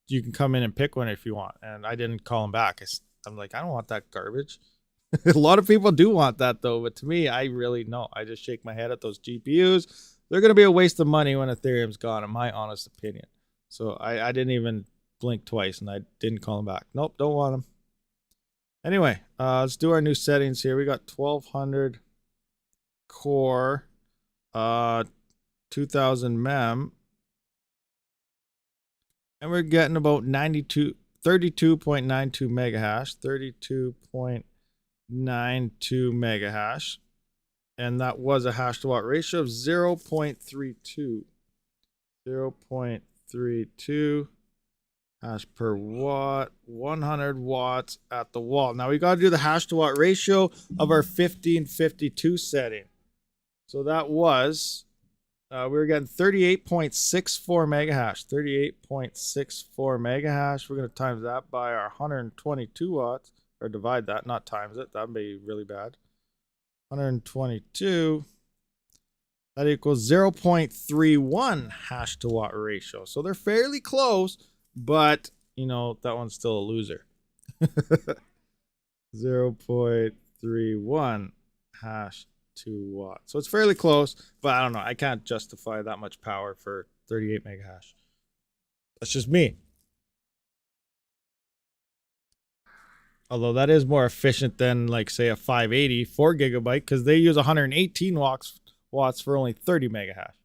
you can come in and pick one if you want. And I didn't call them back. I'm like, I don't want that garbage. A lot of people do want that though, but to me, I really no. I just shake my head at those GPUs. They're going to be a waste of money when Ethereum's gone, in my honest opinion. So I didn't even blink twice and I didn't call them back. Nope, don't want them. Anyway, let's do our new settings here. We got 1200 core, 2000 mem, and we're getting about 32.92 mega hash, 32.92 mega hash, and that was a hash to watt ratio of 0.32. 0.32 hash per watt, 100 watts at the wall. Now we got to do the hash to watt ratio of our 1552 setting. So that was, we were getting 38.64 mega hash, 38.64 mega hash. We're going to times that by our 122 watts, or divide that, not times it. That'd be really bad. 122. That equals 0.31 hash to watt ratio. So they're fairly close. But, you know, that one's still a loser. 0.31 hash to watt. So it's fairly close, but I don't know. I can't justify that much power for 38 mega hash. That's just me. Although that is more efficient than, like, say, a 580 4 gigabyte, because they use 118 watts for only 30 mega hash.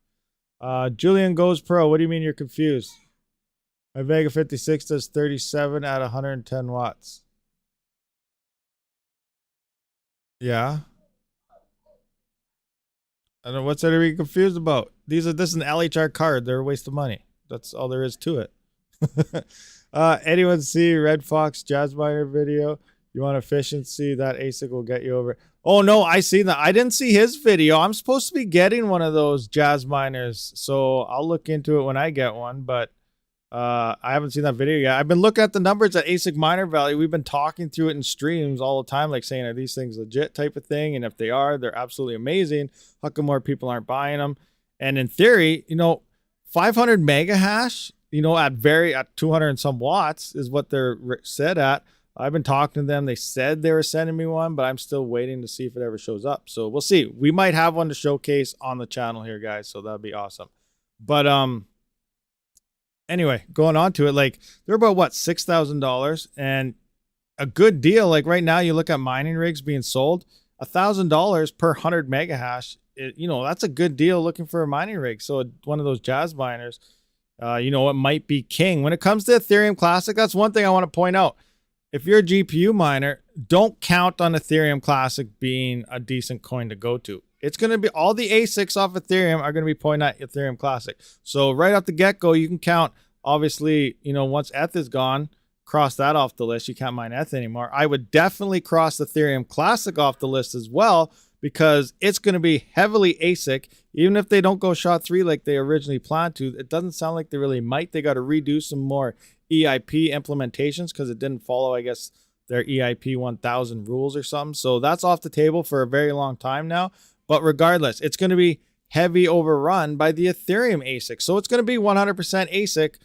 Julian Goes Pro, what do you mean you're confused? My Vega 56 does 37 at 110 watts. Yeah. I don't know what's there to be confused about. This is an LHR card. They're a waste of money. That's all there is to it. Anyone see Red Fox JazzMiner video? You want efficiency? That ASIC will get you over. Oh no, I see that. I didn't see his video. I'm supposed to be getting one of those JazzMiners, so I'll look into it when I get one. But I haven't seen that video yet. I've been looking at the numbers at ASIC miner value. We've been talking through it in streams all the time, like saying, are these things legit type of thing? And if they are, they're absolutely amazing. How come more people aren't buying them? And in theory, 500 mega hash, at 200 and some watts is what they're set at. I've been talking to them. They said they were sending me one, but I'm still waiting to see if it ever shows up. So we'll see. We might have one to showcase on the channel here, guys. So that'd be awesome. But anyway, going on to it, like they're about what, $6,000, and a good deal. Like right now, you look at mining rigs being sold, $1,000 per 100 mega hash. That's a good deal looking for a mining rig. So one of those jazz miners, it might be king when it comes to Ethereum Classic. That's one thing I want to point out. If you're a GPU miner, don't count on Ethereum Classic being a decent coin to go to. It's going to be all the ASICs off Ethereum are going to be pointing at Ethereum Classic. So right off the get-go, you can count, obviously, once ETH is gone, cross that off the list. You can't mine ETH anymore. I would definitely cross Ethereum Classic off the list as well, because it's going to be heavily ASIC. Even if they don't go SHA-3 like they originally planned to, it doesn't sound like they really might. They got to redo some more EIP implementations because it didn't follow, I guess, their EIP 1000 rules or something. So that's off the table for a very long time now. But regardless, it's going to be heavy overrun by the Ethereum ASIC. So it's going to be 100% ASIC,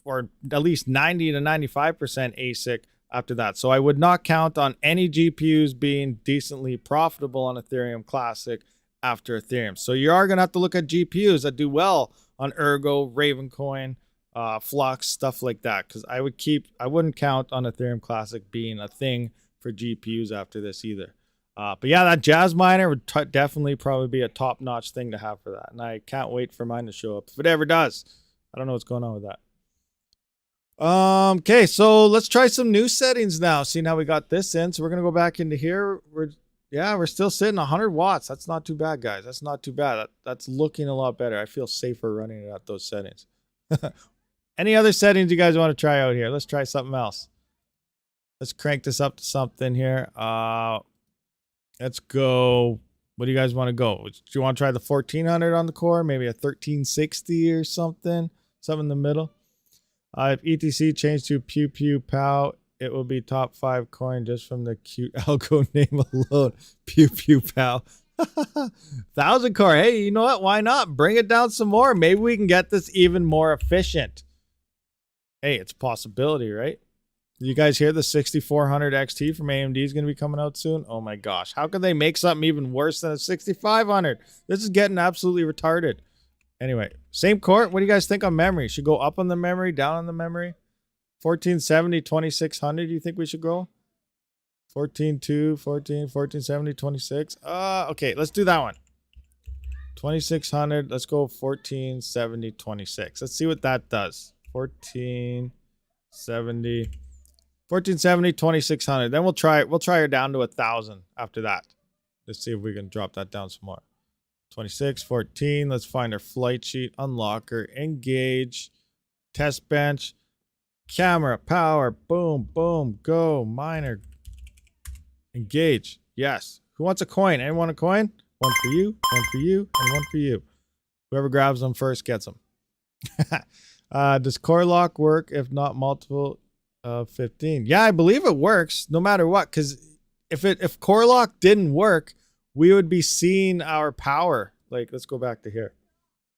or at least 90 to 95% ASIC after that. So I would not count on any GPUs being decently profitable on Ethereum Classic after Ethereum. So you are going to have to look at GPUs that do well on Ergo, Ravencoin, Flux, stuff like that, because I wouldn't count on Ethereum Classic being a thing for GPUs after this either. But yeah, that Jazz miner would definitely probably be a top-notch thing to have for that, and I can't wait for mine to show up if it ever does. I don't know what's going on with that. Okay, so let's try some new settings now. See, now we got this in, so we're gonna go back into here. We're still sitting 100 watts. That's not too bad, guys. That's not too bad. That's looking a lot better. I feel safer running it at those settings. Any other settings you guys want to try out here? Let's try something else. Let's crank this up to something here. Let's go. What do you guys want to go? Do you want to try the 1400 on the core? Maybe a 1360 or something? Something in the middle. If ETC changed to Pew Pew Pow, it will be top 5 coin just from the cute algo name alone. Pew Pew Pow. 1000 core. Hey, you know what? Why not? Bring it down some more. Maybe we can get this even more efficient. Hey, it's a possibility, right? You guys hear the 6400 XT from AMD is going to be coming out soon? Oh my gosh. How could they make something even worse than a 6500? This is getting absolutely retarded. Anyway, same core. What do you guys think on memory? Should go up on the memory, down on the memory? 1470, 2600, do you think we should go? 14.2, 1470, 26. Okay, let's do that one. 2600. Let's go 1470, 26. Let's see what that does. 1470, 2600. Then we'll try her down to 1000 after that. Let's see if we can drop that down some more. 26, 14. Let's find our flight sheet, unlocker, engage, test bench, camera, power, boom, boom, go, miner, engage. Yes. Who wants a coin? Anyone want a coin? One for you, and one for you. Whoever grabs them first gets them. Does core lock work if not multiple 15? Yeah, I believe it works no matter what, because if core lock didn't work, we would be seeing our power. Like, let's go back to here.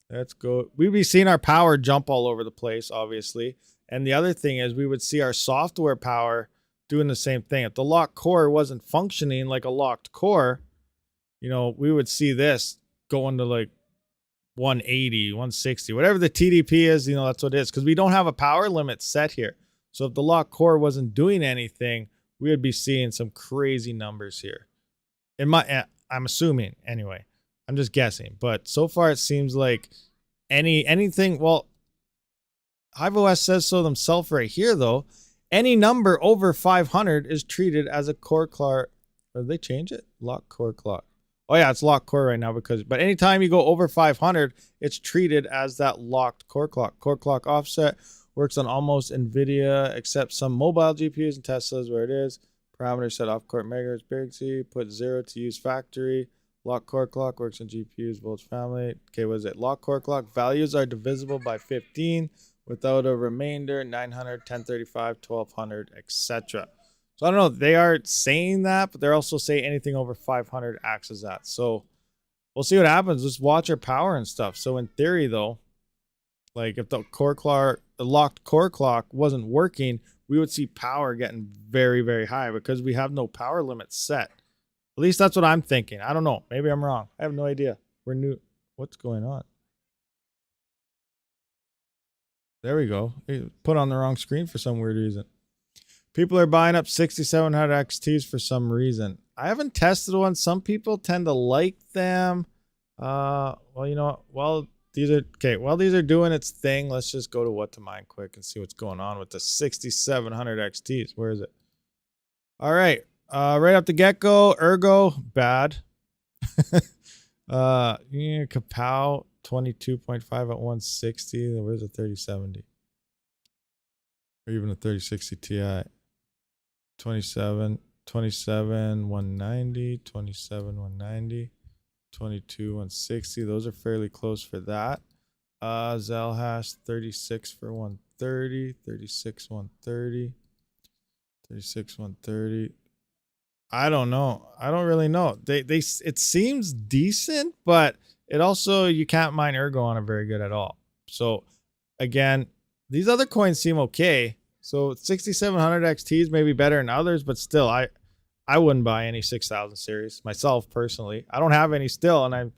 Let's go. We'd be seeing our power jump all over the place, obviously. And the other thing is we would see our software power doing the same thing. If the locked core wasn't functioning like a locked core, we would see this going to like 180, 160, whatever the TDP is, that's what it is. Because we don't have a power limit set here. So if the locked core wasn't doing anything, we would be seeing some crazy numbers here. I'm assuming anyway. I'm just guessing. But so far it seems like anything, well, HiveOS says so themselves right here though. Any number over 500 is treated as a core clock. Or did they change it? Lock core clock. Oh yeah, it's locked core right now but anytime you go over 500, it's treated as that locked core clock. Core clock offset works on almost NVIDIA, except some mobile GPUs and Teslas where it is. Parameter set off core megahertz, big C, put 0 to use factory. Lock core clock works on GPUs, volts family. Okay, what is it? Lock core clock values are divisible by 15 without a remainder, 900, 1035, 1200, etc. So I don't know. They are saying that, but they're also saying anything over 500 acts as that. So we'll see what happens. Just watch our power and stuff. So in theory, though, like if the locked core clock wasn't working, we would see power getting very, very high because we have no power limit set. At least that's what I'm thinking. I don't know. Maybe I'm wrong. I have no idea. We're new. What's going on? There we go. Put on the wrong screen for some weird reason. People are buying up 6700 XTs for some reason. I haven't tested one. Some people tend to like them. Well, you know what? Well, these are okay. While these are doing its thing, let's just go to what to mine quick and see what's going on with the 6700 XTs. Where is it? All right. Right up the get-go, Ergo, bad. Yeah, Kapow, 22.5 at 160. Where's a 3070? Or even a 3060 Ti. 27, 190, 27, 190, 22, 160. Those are fairly close for that. Zelhash, 36 for 130, 36, 130, 36, 130. I don't know. I don't really know. It seems decent, but it also, you can't mine Ergo on it very good at all. So again, these other coins seem okay. So 6700 XTs may be better than others, but still, I wouldn't buy any 6000 series myself personally. I don't have any still, and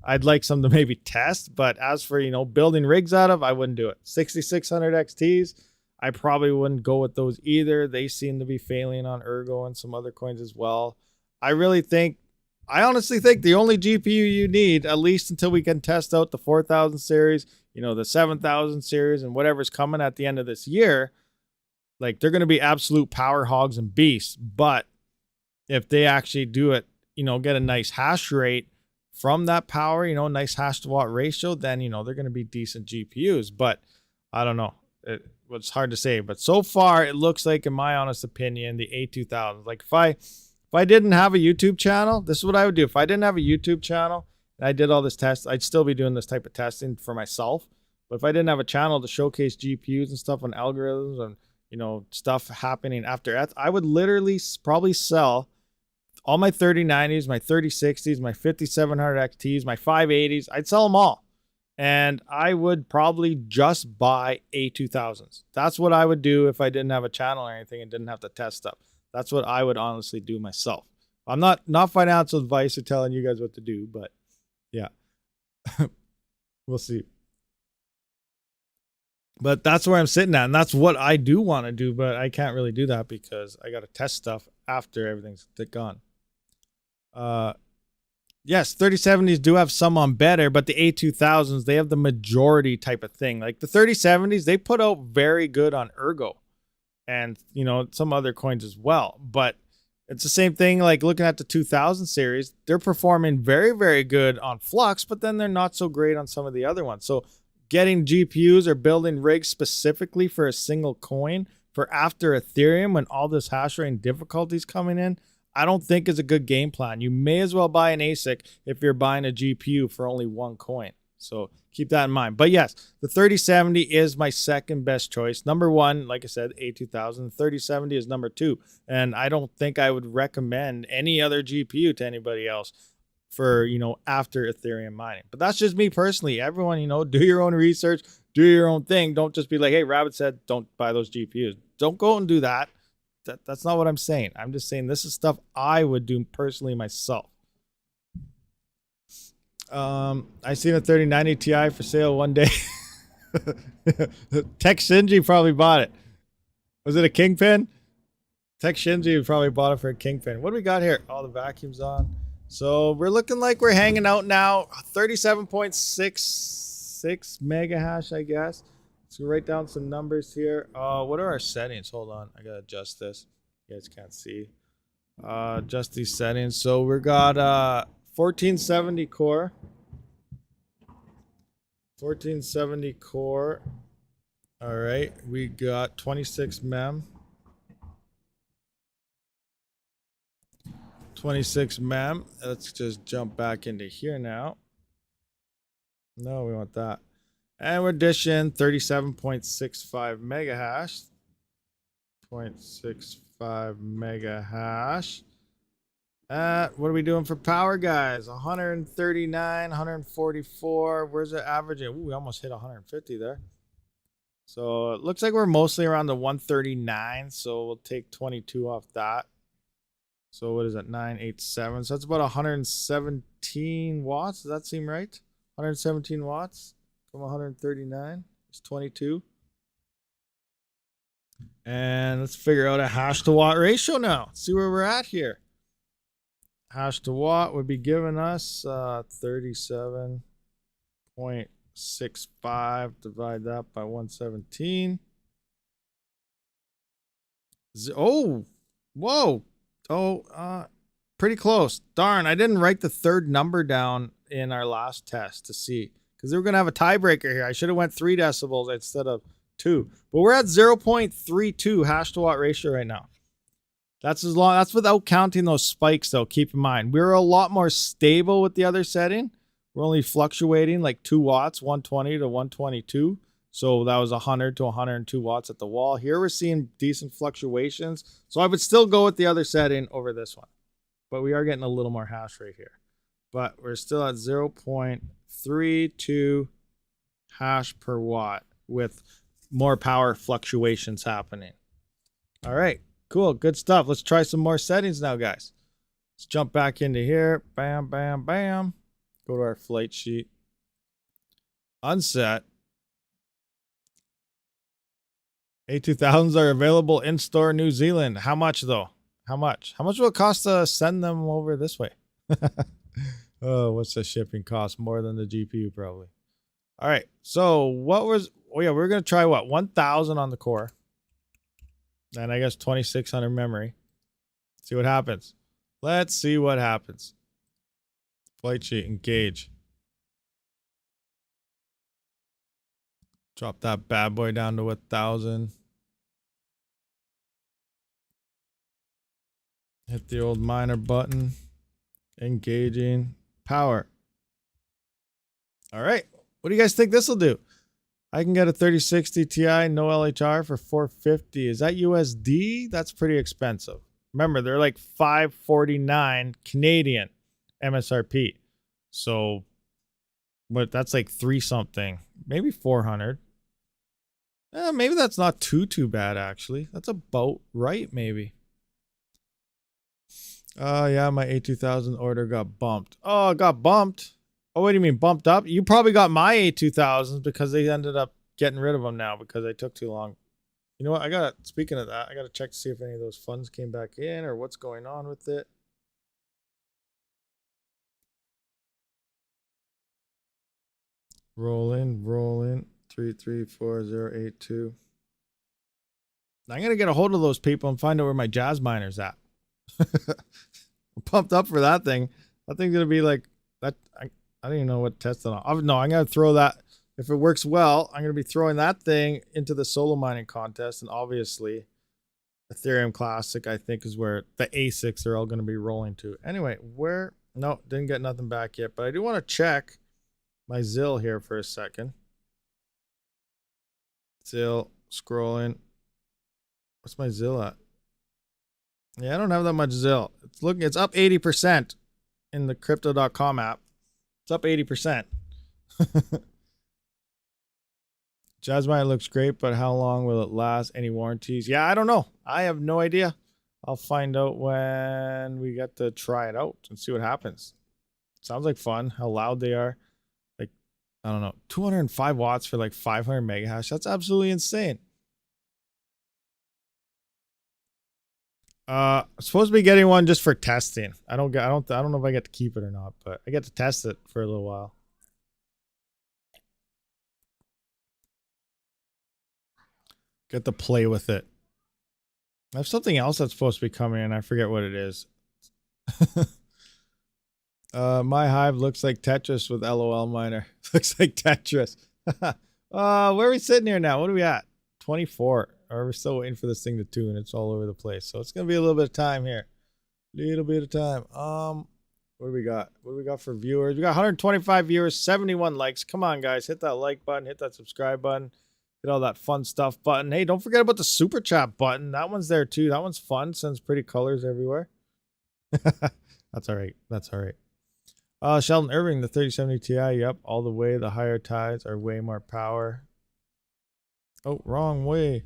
I'd like some to maybe test. But as for, you know, building rigs out of, I wouldn't do it. 6600 XTs, I probably wouldn't go with those either. They seem to be failing on Ergo and some other coins as well. I honestly think the only GPU you need, at least until we can test out the 4000 series, you know, the 7000 series, and whatever's coming at the end of this year. Like, they're going to be absolute power hogs and beasts. But if they actually do it, you know, get a nice hash rate from that power, you know, nice hash to watt ratio, then, you know, they're going to be decent GPUs. But I don't know. It's hard to say. But so far, it looks like, in my honest opinion, the A2000. Like, if I didn't have a YouTube channel, this is what I would do. If I didn't have a YouTube channel and I did all this test, I'd still be doing this type of testing for myself. But if I didn't have a channel to showcase GPUs and stuff on algorithms and, you know, stuff happening after ETH, I would literally probably sell all my 3090s, my 3060s, my 5700 XTs, my 580s. I'd sell them all. And I would probably just buy A2000s. That's what I would do if I didn't have a channel or anything and didn't have to test stuff. That's what I would honestly do myself. I'm not financial advice or telling you guys what to do, but yeah, we'll see. But that's where I'm sitting at, and that's what I do want to do, but I can't really do that because I got to test stuff after everything's gone. Yes, 3070s do have some on better, but the A2000s, they have the majority type of thing. Like the 3070s, they put out very good on Ergo and, you know, some other coins as well. But it's the same thing like looking at the 2000 series. They're performing very, very good on Flux, but then they're not so great on some of the other ones. So getting GPUs or building rigs specifically for a single coin for after Ethereum when all this hash rate and difficulties coming in, I don't think is a good game plan. You may as well buy an ASIC if you're buying a GPU for only one coin. So keep that in mind. But yes, the 3070 is my second best choice. Number one, like I said, A2000. 3070 is number two. And I don't think I would recommend any other GPU to anybody else for, you know, after Ethereum mining. But that's just me personally. Everyone, you know, do your own research, do your own thing. Don't just be like, hey, Rabid said don't buy those GPUs. Don't go and do that. That's not what I'm saying. I'm just saying this is stuff I would do personally myself. I seen a 3090 Ti for sale one day. Tech Shinji probably bought it. Was it a Kingpin? Tech Shinji probably bought it for a Kingpin. What do we got here? Oh, the vacuum's on. So we're looking like we're hanging out now. 37.66 mega hash, I guess. So write down some numbers here. What are our settings? Hold on. I got to adjust this. You guys can't see. Adjust these settings. So we got 1470 core. 1470 core. All right. We got 26 mem. 26 mem. Let's just jump back into here now. No, we want that. And we're dishing 37.65 mega hash. 0.65 mega hash. What are we doing for power, guys? 139, 144. Where's it averaging? Ooh, we almost hit 150 there. So it looks like we're mostly around the 139. So we'll take 22 off that. So what is that? 987. So that's about 117 watts. Does that seem right? 117 watts from 139 is 22. And let's figure out a hash to watt ratio now. Let's see where we're at here. Hash to watt would be giving us 37.65. Divide that by 117. Oh, whoa. Oh, pretty close. Darn, I didn't write the third number down in our last test to see. Because they were going to have a tiebreaker here. I should have went 3 decibels instead of 2. But we're at 0.32 hash to watt ratio right now. That's without counting those spikes, though. Keep in mind, we're a lot more stable with the other setting. We're only fluctuating like 2 watts, 120 to 122. So that was 100 to 102 watts at the wall. Here we're seeing decent fluctuations. So I would still go with the other setting over this one. But we are getting a little more hash rate here. But we're still at 0.32 hash per watt with more power fluctuations happening. All right. Cool, good stuff. Let's try some more settings now, guys. Let's jump back into here. Bam, bam, bam. Go to our flight sheet. Unset. A2000s are available in store New Zealand. How much, though? How much? How much will it cost to send them over this way? Oh, what's the shipping cost? More than the GPU, probably. All right, so what was... Oh, yeah, we're going to try what? 1,000 on the core. And I guess 2600 memory. See what happens. Let's see what happens. Flight sheet, engage. Drop that bad boy down to 1,000. Hit the old miner button. Engaging. Power. All right. What do you guys think this will do? I can get a 3060 Ti, no LHR for $450. Is that USD? That's pretty expensive. Remember, they're like $549 Canadian MSRP. So, but that's like 3 something, maybe 400. Maybe that's not too bad actually. That's about right, maybe. Yeah, my A2000 order got bumped. Oh, it got bumped. Oh, what do you mean bumped up? You probably got my A2000s because they ended up getting rid of them now because they took too long. You know what? Speaking of that, I got to check to see if any of those funds came back in or what's going on with it. Roll in. 334082. I'm going to get a hold of those people and find out where my jazz miner's at. I'm pumped up for that thing. That thing's going to be like that. I don't even know what to test it on. No, I'm going to throw that. If it works well, I'm going to be throwing that thing into the solo mining contest. And obviously, Ethereum Classic, I think, is where the ASICs are all going to be rolling to. Anyway, no, didn't get nothing back yet. But I do want to check my ZIL here for a second. ZIL, scrolling. What's my ZIL at? Yeah, I don't have that much ZIL. It's up 80% in the crypto.com app. It's up 80%. Jazzmine looks great, but how long will it last? Any warranties? Yeah, I don't know. I have no idea. I'll find out when we get to try it out and see what happens. Sounds like fun. How loud they are. Like, I don't know. 205 watts for like 500 mega hash. That's absolutely insane. I'm supposed to be getting one just for testing. I don't know if I get to keep it or not, but I get to test it for a little while. Get to play with it. I have something else that's supposed to be coming in. I forget what it is. My hive looks like Tetris with LOL miner. Looks like Tetris. Where are we sitting here now? What are we at? 24. Or we're still waiting for this thing to tune. It's all over the place. So it's going to be a little bit of time here. Little bit of time. What do we got? What do we got for viewers? We got 125 viewers, 71 likes. Come on, guys. Hit that like button. Hit that subscribe button. Hit all that fun stuff button. Hey, don't forget about the super chat button. That one's there too. That one's fun. Sends pretty colors everywhere. That's all right. That's all right. Sheldon Irving, the 3070 Ti. Yep, all the way. The higher ties are way more power. Oh, wrong way.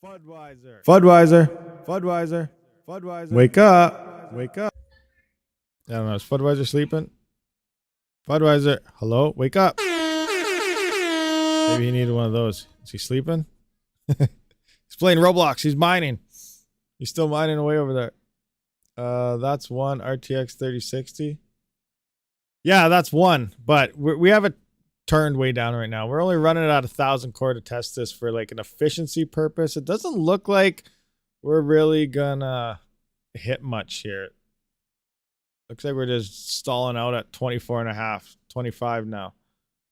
Fudweiser. Fudweiser. Fudweiser. Fudweiser. Wake up. Wake up. I don't know. Is Fudweiser sleeping? Fudweiser. Hello? Wake up. Maybe he needed one of those. Is he sleeping? He's playing Roblox. He's mining. He's still mining away over there. That's one. RTX 3060. Yeah, that's one. But we have it turned way down right now. We're only running it at 1,000 core to test this for like an efficiency purpose. It doesn't look like we're really gonna hit much here. Looks like we're just stalling out at 24.5, 25 now.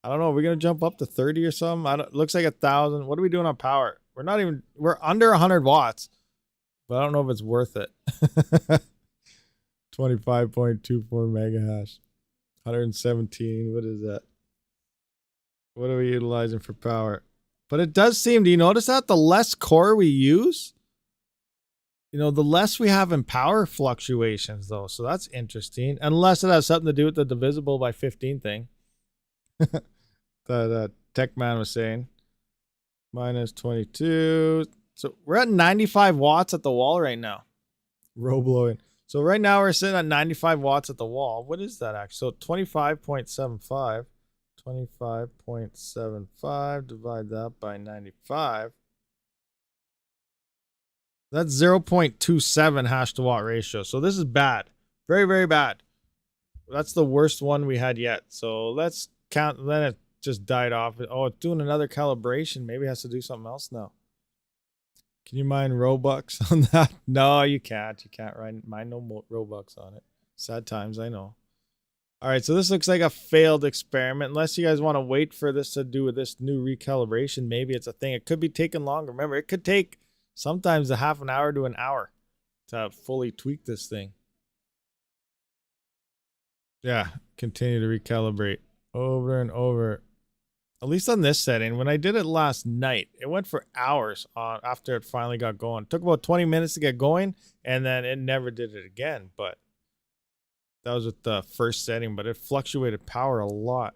I don't know. Are we going to jump up to 30 or something? Looks like 1,000. What are we doing on power? We're under 100 watts, but I don't know if it's worth it. 25.24 mega hash. 117. What is that? What are we utilizing for power? But it does seem, do you notice that? The less core we use, you know, the less we have in power fluctuations, though. So that's interesting. Unless it has something to do with the divisible by 15 thing. that Tech Man was saying. Minus 22. So we're at 95 watts at the wall right now. Row blowing. So right now we're sitting at 95 watts at the wall. What is that actually? So 25.75. 25.75. Divide that by 95. That's 0.27 hash to watt ratio. So this is bad. Very, very bad. That's the worst one we had yet. So let's count. Then it just died off. Oh, it's doing another calibration. Maybe it has to do something else now. Can you mine Robux on that? No, you can't. You can't mine no more Robux on it. Sad times, I know. All right, so this looks like a failed experiment. Unless you guys want to wait for this to do with this new recalibration, maybe it's a thing. It could be taking longer. Remember, it could take sometimes a half an hour to an hour to fully tweak this thing. Yeah, continue to recalibrate over and over. At least on this setting. When I did it last night, it went for hours after it finally got going. It took about 20 minutes to get going, and then it never did it again. But that was with the first setting, but it fluctuated power a lot.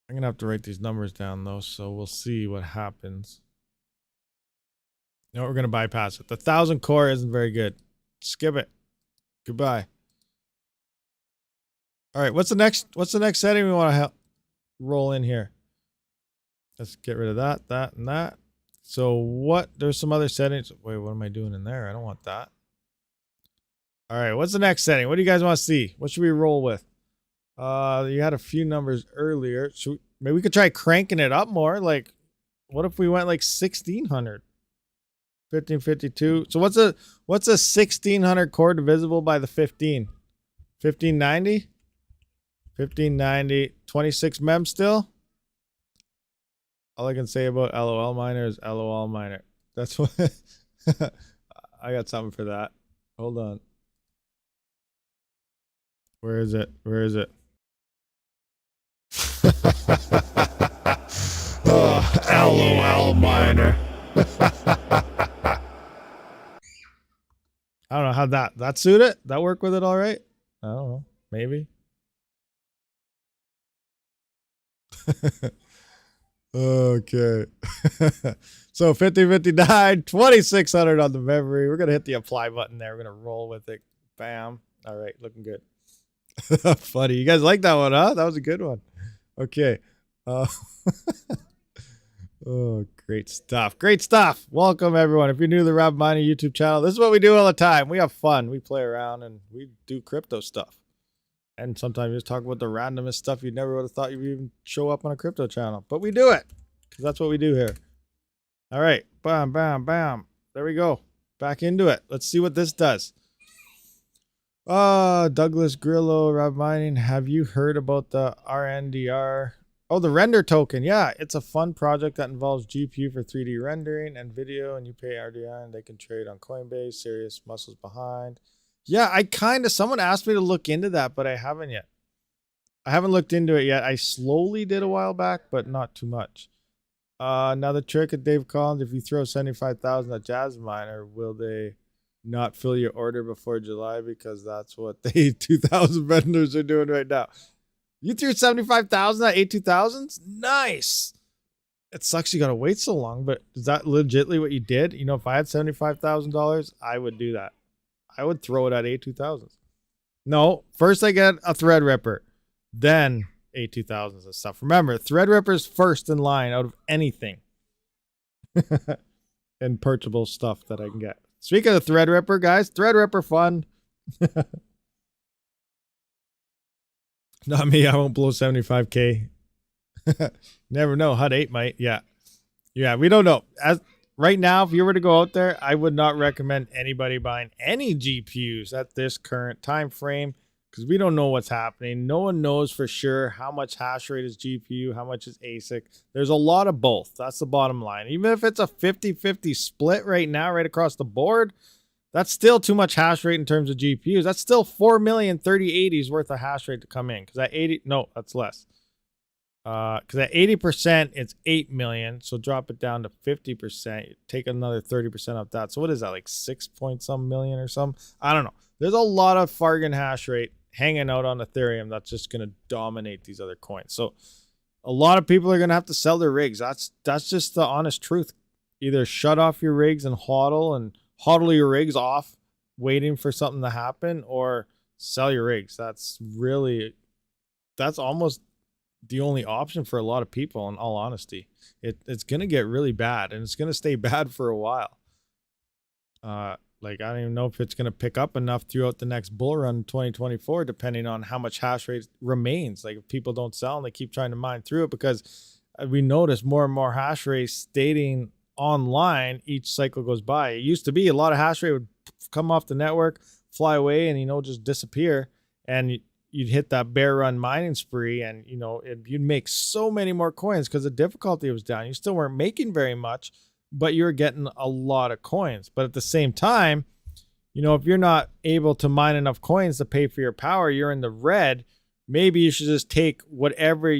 I'm going to have to write these numbers down, though, so we'll see what happens. No, we're going to bypass it. The 1,000 core isn't very good. Skip it. Goodbye. All right, what's the next setting we want to roll in here? Let's get rid of that, and that. So there's some other settings. Wait, what am I doing in there? I don't want that. All right, what's the next setting? What do you guys want to see? What should we roll with? You had a few numbers earlier. Maybe we could try cranking it up more. Like, what if we went like 1,600? 1552. So what's a 1,600 core divisible by the 15? 1590? 1590. 26 mem still? All I can say about LOL miner is LOL miner. That's what I got something for that. Hold on. Where is it? Where is it? LOL miner. I don't know how that suit it. That work with it all right? I don't know. Maybe. Okay. So 5059, 2,600 on the memory. We're gonna hit the apply button there. We're gonna roll with it. Bam. All right, looking good. Funny. You guys like that one, huh? That was a good one. Okay. Oh, great stuff. Great stuff. Welcome, everyone. If you're new to the RabidMining YouTube channel, this is what we do all the time. We have fun. We play around, and we do crypto stuff. And sometimes we just talk about the randomest stuff you never would have thought you'd even show up on a crypto channel. But we do it, because that's what we do here. All right. Bam, bam, bam. There we go. Back into it. Let's see what this does. Douglas Grillo, RabidMining. Have you heard about the RNDR? Oh, the render token. Yeah, it's a fun project that involves GPU for 3D rendering and video, and you pay RDR, and they can trade on Coinbase. Serious muscles behind. Yeah, someone asked me to look into that, but I haven't yet. I haven't looked into it yet. I slowly did a while back, but not too much. Now the trick at Dave Collins, if you throw 75,000 at Jazz Miner, will they not fill your order before July? Because that's what the 2,000 vendors are doing right now. You threw 75,000 at 8,2000s? Nice. It sucks you got to wait so long, but is that legitimately what you did? You know, if I had $75,000, I would do that. I would throw it at 8,2000s. No, first I get a Threadripper, then 8,2000s and stuff. Remember, Threadripper's first in line out of anything and purchasable stuff that I can get. Speaking of Threadripper, guys, Threadripper fun. Not me. I won't blow 75K. Never know. HUD 8 might. Yeah. Yeah, we don't know. As right now, if you were to go out there, I would not recommend anybody buying any GPUs at this current time frame because we don't know what's happening. No one knows for sure how much hash rate is GPU, how much is ASIC. There's a lot of both. That's the bottom line. Even if it's a 50-50 split right now, right across the board, that's still too much hash rate in terms of GPUs. That's still 4 million 3080s worth of hash rate to come in. Because at 80, no, that's less. Because at 80%, it's 8 million. So drop it down to 50%. Take another 30% off that. So what is that, like 6 point some million or something? I don't know. There's a lot of Fargan hash rate hanging out on Ethereum that's just going to dominate these other coins. So a lot of people are going to have to sell their rigs. That's just the honest truth. Either shut off your rigs and hodl your rigs off waiting for something to happen, or sell your rigs. That's almost the only option for a lot of people, in all honesty. It's going to get really bad, and it's going to stay bad for a while. Like, I don't even know if it's going to pick up enough throughout the next bull run in 2024, depending on how much hash rate remains. Like, if people don't sell and they keep trying to mine through it, because we notice more and more hash rate stating online each cycle goes by. It used to be a lot of hash rate would come off the network, fly away, and just disappear, and you'd hit that bear run mining spree, and you'd make so many more coins because the difficulty was down. You still weren't making very much, but you were getting a lot of coins. But at the same time, if you're not able to mine enough coins to pay for your power, you're in the red. Maybe you should just take whatever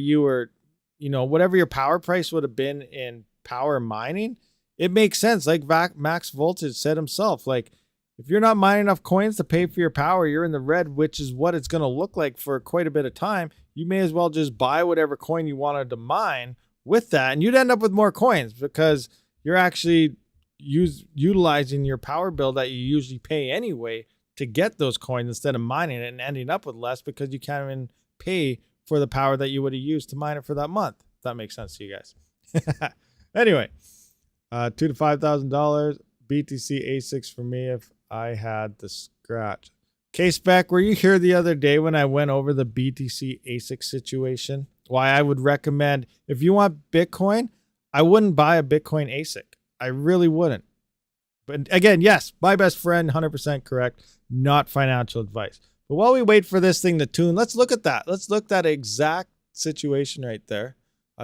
whatever your power price would have been in power mining. It makes sense. Like Max Voltage said himself, like, if you're not mining enough coins to pay for your power, you're in the red, which is what it's going to look like for quite a bit of time. You may as well just buy whatever coin you wanted to mine with that, and you'd end up with more coins because you're actually utilizing your power bill that you usually pay anyway to get those coins instead of mining it and ending up with less because you can't even pay for the power that you would have used to mine it for that month. If that makes sense to you guys. Anyway, $2,000 to $5,000 BTC ASICs for me if I had the scratch. K-Spec, were you here the other day when I went over the BTC ASIC situation? Why I would recommend, if you want Bitcoin, I wouldn't buy a Bitcoin ASIC. I really wouldn't. But again, yes, my best friend, 100% correct. Not financial advice. But while we wait for this thing to tune, let's look at that. Let's look at that exact situation right there.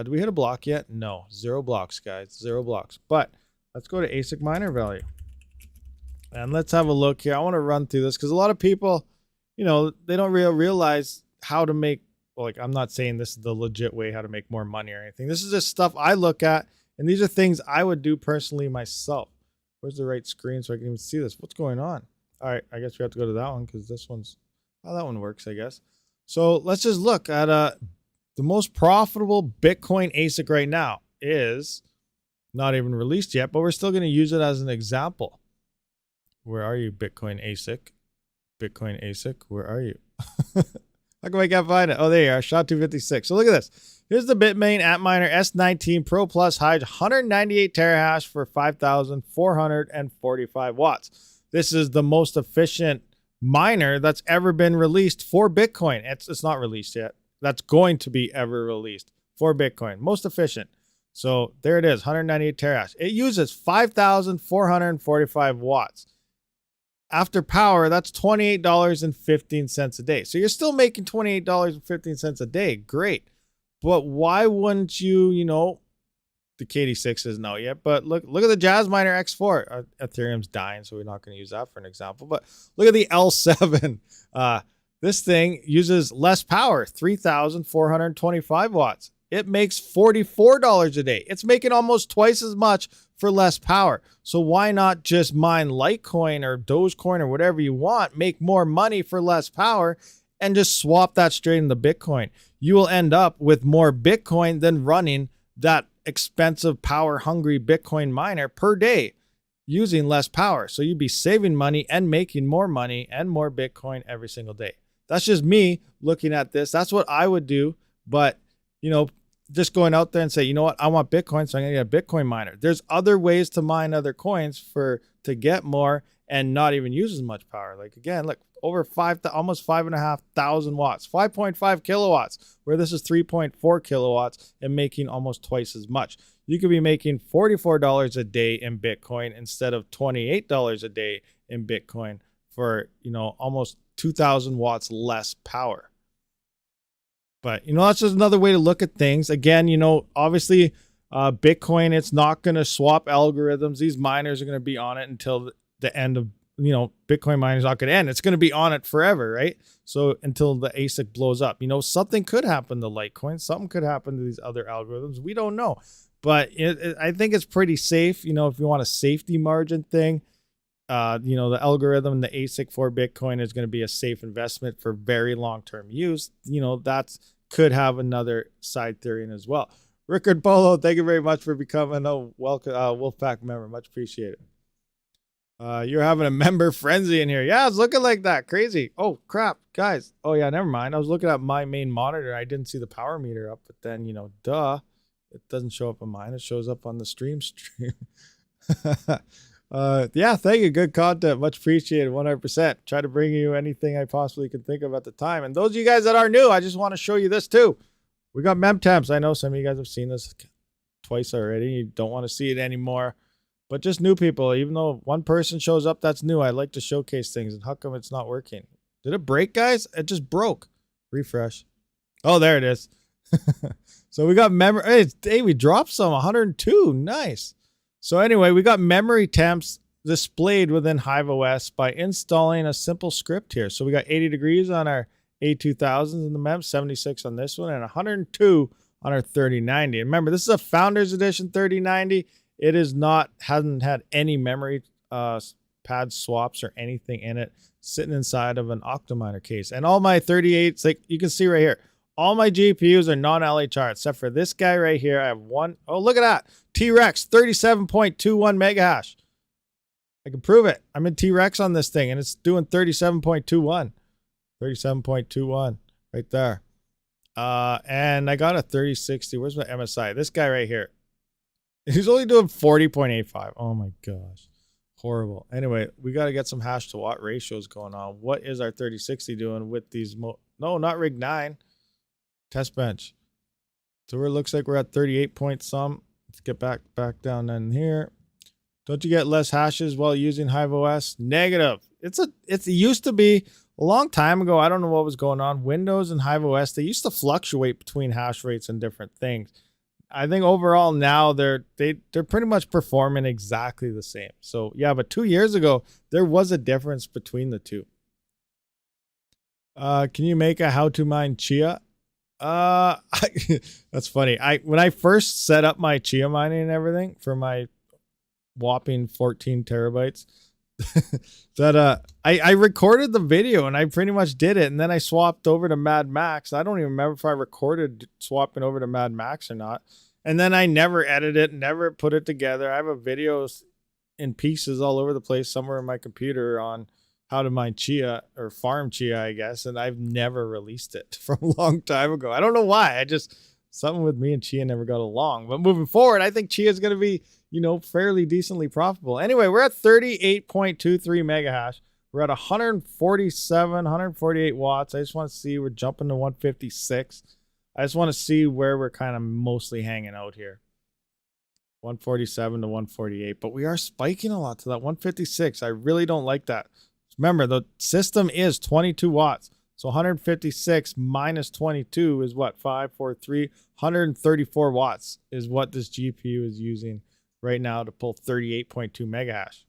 Do we hit a block yet? No, 0 blocks, guys, 0 blocks. But let's go to ASIC miner value. And let's have a look here. I want to run through this because a lot of people, they don't realize how to make, I'm not saying this is the legit way how to make more money or anything. This is just stuff I look at, and these are things I would do personally myself. Where's the right screen so I can even see this? What's going on? All right, I guess we have to go to that one because this one's, that one works, I guess. So let's just look at the most profitable Bitcoin ASIC right now is not even released yet, but we're still going to use it as an example. Where are you, Bitcoin ASIC? Bitcoin ASIC, where are you? How come I can't find it? Oh, there you are, SHA-256. So look at this. Here's the Bitmain Antminer S19 Pro Plus Hydra, 198 terahash for 5,445 watts. This is the most efficient miner that's ever been released for Bitcoin. It's not released yet. That's going to be ever released for Bitcoin. Most efficient. So there it is, 198 terahash. It uses 5,445 watts. After power, that's $28.15 a day. So you're still making $28.15 a day. Great. But why wouldn't you, the KD6 isn't out yet, but look at the Jasminer X4. Ethereum's dying, so we're not going to use that for an example. But look at the L7. This thing uses less power, 3,425 watts. It makes $44 a day. It's making almost twice as much for less power. So why not just mine Litecoin or Dogecoin or whatever you want, make more money for less power, and just swap that straight into Bitcoin? You will end up with more Bitcoin than running that expensive power hungry Bitcoin miner per day using less power. So you'd be saving money and making more money and more Bitcoin every single day. That's just me looking at this. That's what I would do. But, you know, just going out there and say, you know what, I want Bitcoin, so I'm going to get a Bitcoin miner. There's other ways to mine other coins to get more and not even use as much power. Like, again, look, over almost 5,500 watts, 5.5 kilowatts, where this is 3.4 kilowatts and making almost twice as much. You could be making $44 a day in Bitcoin instead of $28 a day in Bitcoin for, you know, almost 2,000 watts less power. But, you know, that's just another way to look at things. Again, you know, obviously Bitcoin, it's not going to swap algorithms. These miners are going to be on it until the end of, you know, Bitcoin mining is not going to end. It's going to be on it forever, right? So until the ASIC blows up, you know, something could happen to Litecoin. Something could happen to these other algorithms. We don't know. But I think it's pretty safe. You know, if you want a safety margin thing, you know, the algorithm and the ASIC for Bitcoin is going to be a safe investment for very long-term use. You know, that's could have another side theory as well. Rickard Polo, thank you very much for becoming a Wolfpack member. Much appreciated. You're having a member frenzy in here. Yeah, it's looking like that. Crazy. Oh, crap, guys. Oh, yeah, never mind. I was looking at my main monitor. I didn't see the power meter up, but then, you know, duh. It doesn't show up on mine. It shows up on the stream. Yeah, thank you. Good content. Much appreciated. 100%. Try to bring you anything I possibly can think of at the time. And those of you guys that are new, I just want to show you this too. We got memtemps. I know some of you guys have seen this twice already. You don't want to see it anymore. But just new people, even though one person shows up that's new, I like to showcase things. And how come it's not working? Did it break, guys? It just broke. Refresh. Oh, there it is. So we got memory. Hey, we dropped some 102. Nice. So anyway, we got memory temps displayed within HiveOS by installing a simple script here. So we got 80 degrees on our A2000s in the mem, 76 on this one, and 102 on our 3090. And remember, this is a Founders Edition 3090. It is not, hasn't had any memory pad swaps or anything in it, sitting inside of an OCTOMINER case. And all my 38s, like you can see right here, all my GPUs are non-LHR, except for this guy right here. I have one. Oh, look at that. T-Rex, 37.21 mega hash. I can prove it. I'm in T-Rex on this thing, and it's doing 37.21. 37.21 right there. And I got a 3060. Where's my MSI? This guy right here. He's only doing 40.85. Oh, my gosh. Horrible. Anyway, we got to get some hash to watt ratios going on. What is our 3060 doing with these? No, not rig 9. Test bench. So it looks like we're at 38 point some. Let's get back down in here. Don't you get less hashes while using HiveOS? Negative. It used to be a long time ago. I don't know what was going on. Windows and HiveOS, they used to fluctuate between hash rates and different things. I think overall now they're pretty much performing exactly the same. So yeah, but 2 years ago there was a difference between the two. Can you make a how to mine Chia? That's funny. When I first set up my Chia mining and everything for my whopping 14 terabytes, that I recorded the video and I pretty much did it, and then I swapped over to Mad Max. I don't even remember if I recorded swapping over to Mad Max or not. And then I never edited it, never put it together. I have a videos in pieces all over the place somewhere in my computer on how to mine Chia or farm Chia, I guess. And I've never released it from a long time ago. I don't know why. Something with me and Chia never got along. But moving forward, I think Chia is going to be, you know, fairly decently profitable. Anyway, we're at 38.23 mega hash. We're at 148 watts. I just want to see, we're jumping to 156. I just want to see where we're kind of mostly hanging out here. 147 to 148. But we are spiking a lot to that 156. I really don't like that. Remember, the system is 22 watts. So 156 minus 22 is what? 543. 134 watts is what this GPU is using right now to pull 38.2 mega hash.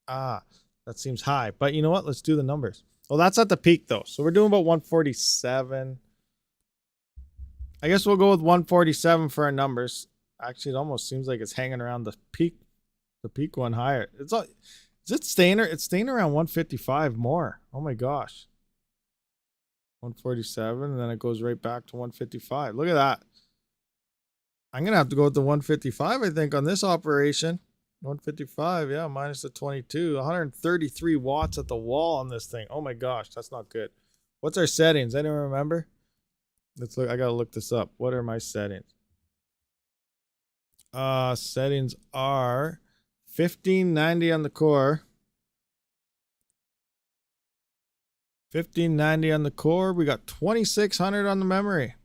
That seems high. But you know what? Let's do the numbers. Well, that's at the peak though. So we're doing about 147. I guess we'll go with 147 for our numbers. Actually, it almost seems like it's hanging around the peak one higher. Is it staying? It's staying around 155 more. Oh my gosh. 147, and then it goes right back to 155. Look at that. I'm gonna have to go with the 155, I think, on this operation. 155, yeah, minus the 22. 133 watts at the wall on this thing. Oh my gosh, that's not good. What's our settings? Anyone remember? Let's look. I gotta look this up. What are my settings? Settings are 1590 on the core. 1590 on the core. We got 2600 on the memory.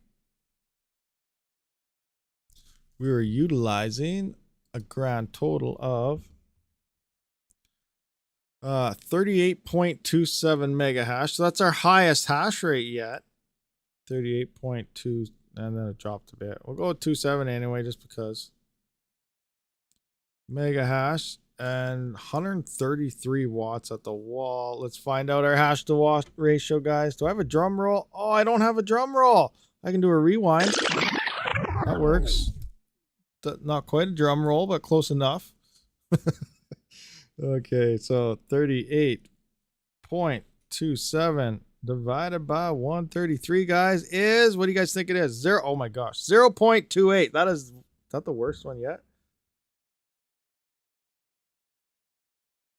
We were utilizing a grand total of 38.27 mega hash. So that's our highest hash rate yet. 38.2, and then it dropped a bit. We'll go with 27 anyway, just because. Mega hash and 133 watts at the wall. Let's find out our hash to watt ratio, guys. Do I have a drum roll? Oh, I don't have a drum roll. I can do a rewind. That works. Not quite a drum roll, but close enough. Okay, so 38.27 divided by 133, guys, is, what do you guys think it is? Zero. Oh my gosh, 0.28. Is that the worst one yet?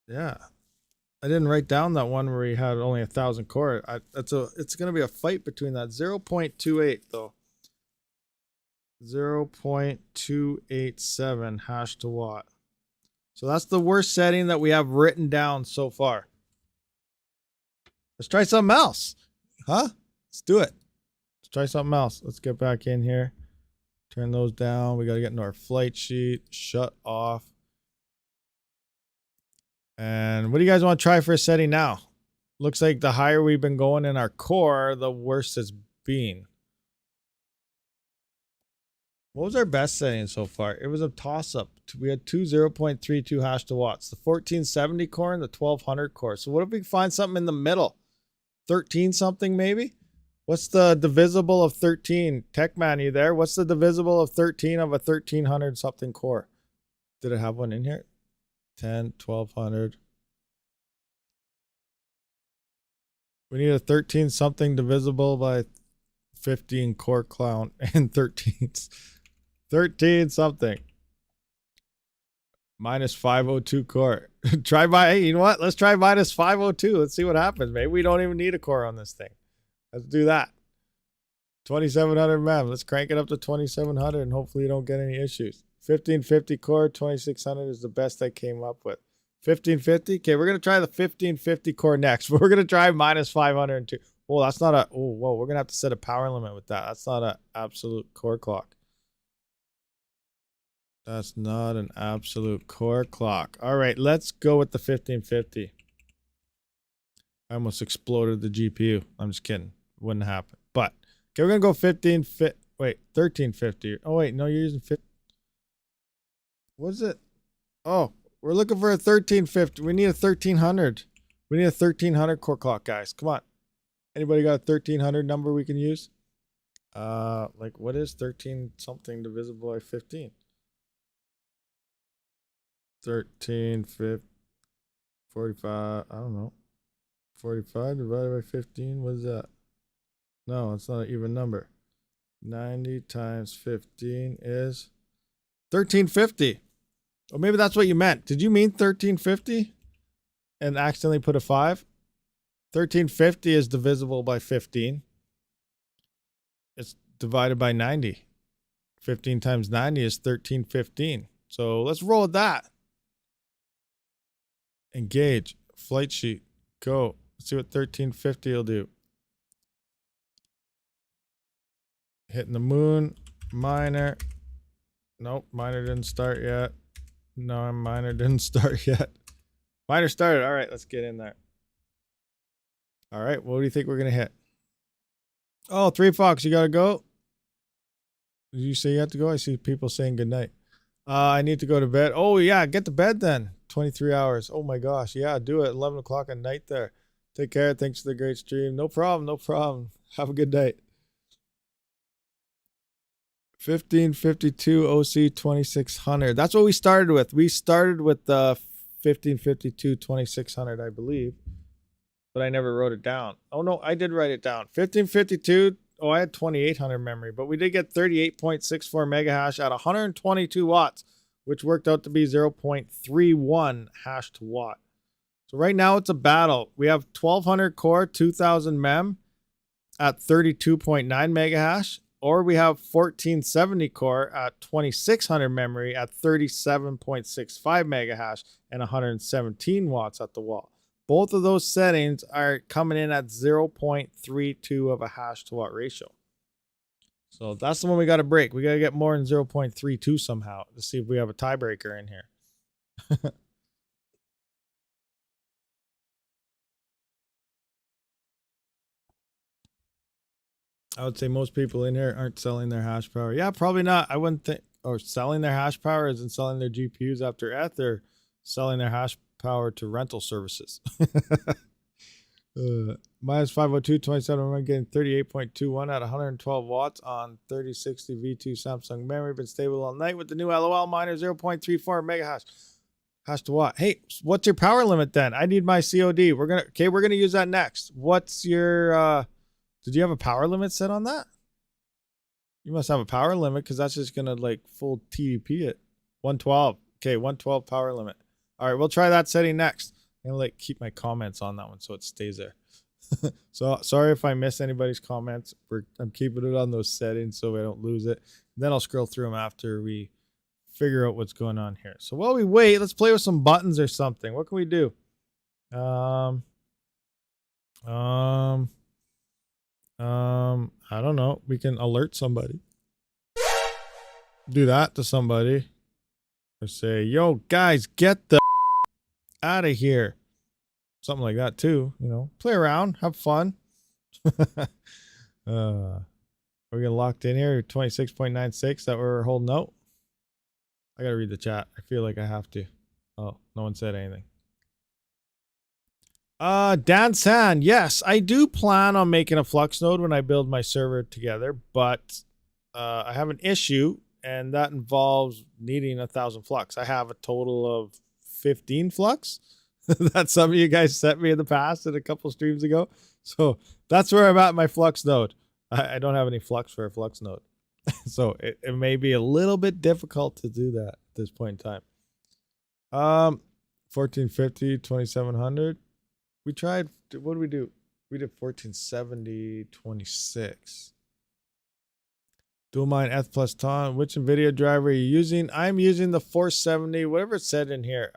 Yeah, I didn't write down that one where he had only 1,000 core. It's gonna be a fight between that. 0.28 though. 0.287 hash to watt. So that's the worst setting that we have written down so far. Let's try something else. Huh? Let's do it. Let's try something else. Let's get back in here. Turn those down. We got to get into our flight sheet. Shut off. And what do you guys want to try for a setting now? Looks like the higher we've been going in our core, the worse it's been. What was our best setting so far? It was a toss-up. We had two 0.32 hash to watts. The 1470 core and the 1200 core. So what if we find something in the middle? 13 something maybe? What's the divisible of 13? Techman, you there? What's the divisible of 13 of a 1300 something core? Did it have one in here? 10, 1200. We need a 13 something divisible by 15 core clown and 13 something. Minus 502 core. Hey, you know what? Let's try minus 502. Let's see what happens. Maybe we don't even need a core on this thing. Let's do that. 2700 mem. Let's crank it up to 2700 and hopefully you don't get any issues. 1550 core, 2600 is the best I came up with. 1550. Okay, we're going to try the 1550 core next. We're going to try minus 502. Oh, that's not a, oh, whoa, we're going to have to set a power limit with that. That's not an absolute core clock. That's not an absolute core clock. All right, let's go with the 1550. I almost exploded the GPU. I'm just kidding. Wouldn't happen. But, okay, we're going to go 1350. Oh, wait, no, you're using 50. What is it? Oh, we're looking for a 1350. We need a 1300. We need a 1300 core clock, guys. Come on. Anybody got a 1300 number we can use? Like, what is 13 something divisible by 15? 13, 50, 45, I don't know. 45 divided by 15, what is that? No, it's not an even number. 90 times 15 is 1350. Or maybe that's what you meant. Did you mean 1350 and accidentally put a 5? 1350 is divisible by 15. It's divided by 90. 15 times 90 is 1315. So let's roll with that. Engage. Flight sheet. Go. Let's see what 1350 will do. Hitting the moon. Miner. Nope. Miner didn't start yet. No, miner didn't start yet. Miner started. All right, let's get in there. All right, what do you think we're going to hit? Oh, 3 Fox, you gotta go? Did you say you have to go? I see people saying goodnight. I need to go to bed. Oh, yeah, get to bed then. 23 hours. Oh, my gosh. Yeah, do it. 11 o'clock at night there. Take care. Thanks for the great stream. No problem. No problem. Have a good night. 1552 OC 2600. That's what we started with. We started with the 1552 2600, I believe. But I never wrote it down. Oh, no, I did write it down. 1552. Oh, I had 2800 memory, but we did get 38.64 mega hash at 122 watts, which worked out to be 0.31 hash to watt. So right now it's a battle. We have 1200 core, 2000 mem at 32.9 mega hash, or we have 1470 core at 2600 memory at 37.65 mega hash and 117 watts at the wall. Both of those settings are coming in at 0.32 of a hash to watt ratio. So that's the one we got to break. We got to get more than 0.32 somehow to see if we have a tiebreaker in here. I would say most people in here aren't selling their hash power. Yeah, probably not. I wouldn't think, or selling their hash power isn't selling their GPUs after ETH. They're selling their hash power to rental services. Minus 502, 27. I'm getting 38.21 at 112 watts on 3060 V2 Samsung memory. Been stable all night with the new LOL miner, 0.34 mega hash to watt. Hey, what's your power limit then? I need my COD. We're gonna use that next. What's your did you have a power limit set on that? You must have a power limit because that's just gonna like full TDP it. 112. Okay, 112 power limit. All right, we'll try that setting next. I'm gonna like keep my comments on that one so it stays there. So sorry if I miss anybody's comments. I'm keeping it on those settings so I don't lose it. And then I'll scroll through them after we figure out what's going on here. So while we wait, let's play with some buttons or something. What can we do? I don't know. We can alert somebody. Do that to somebody. Or say, yo, guys, get the out of here. Something like that too. You know, play around, have fun. Are we getting locked in here? 26.96 that we're holding out. I gotta read the chat. I feel like I have to. Oh, no one said anything. Dan San, yes, I do plan on making a Flux node when I build my server together, but I have an issue, and that involves needing 1,000 Flux. I have a total of 15 Flux that some of you guys sent me in the past and a couple streams ago. So that's where I'm at my Flux node. I don't have any Flux for a Flux node. So it may be a little bit difficult to do that at this point in time. 1450, 2700. We tried, what did we do? We did 1470, 26. Dual mine ETH plus TON. Which NVIDIA driver are you using? I'm using the 470, whatever it said in here.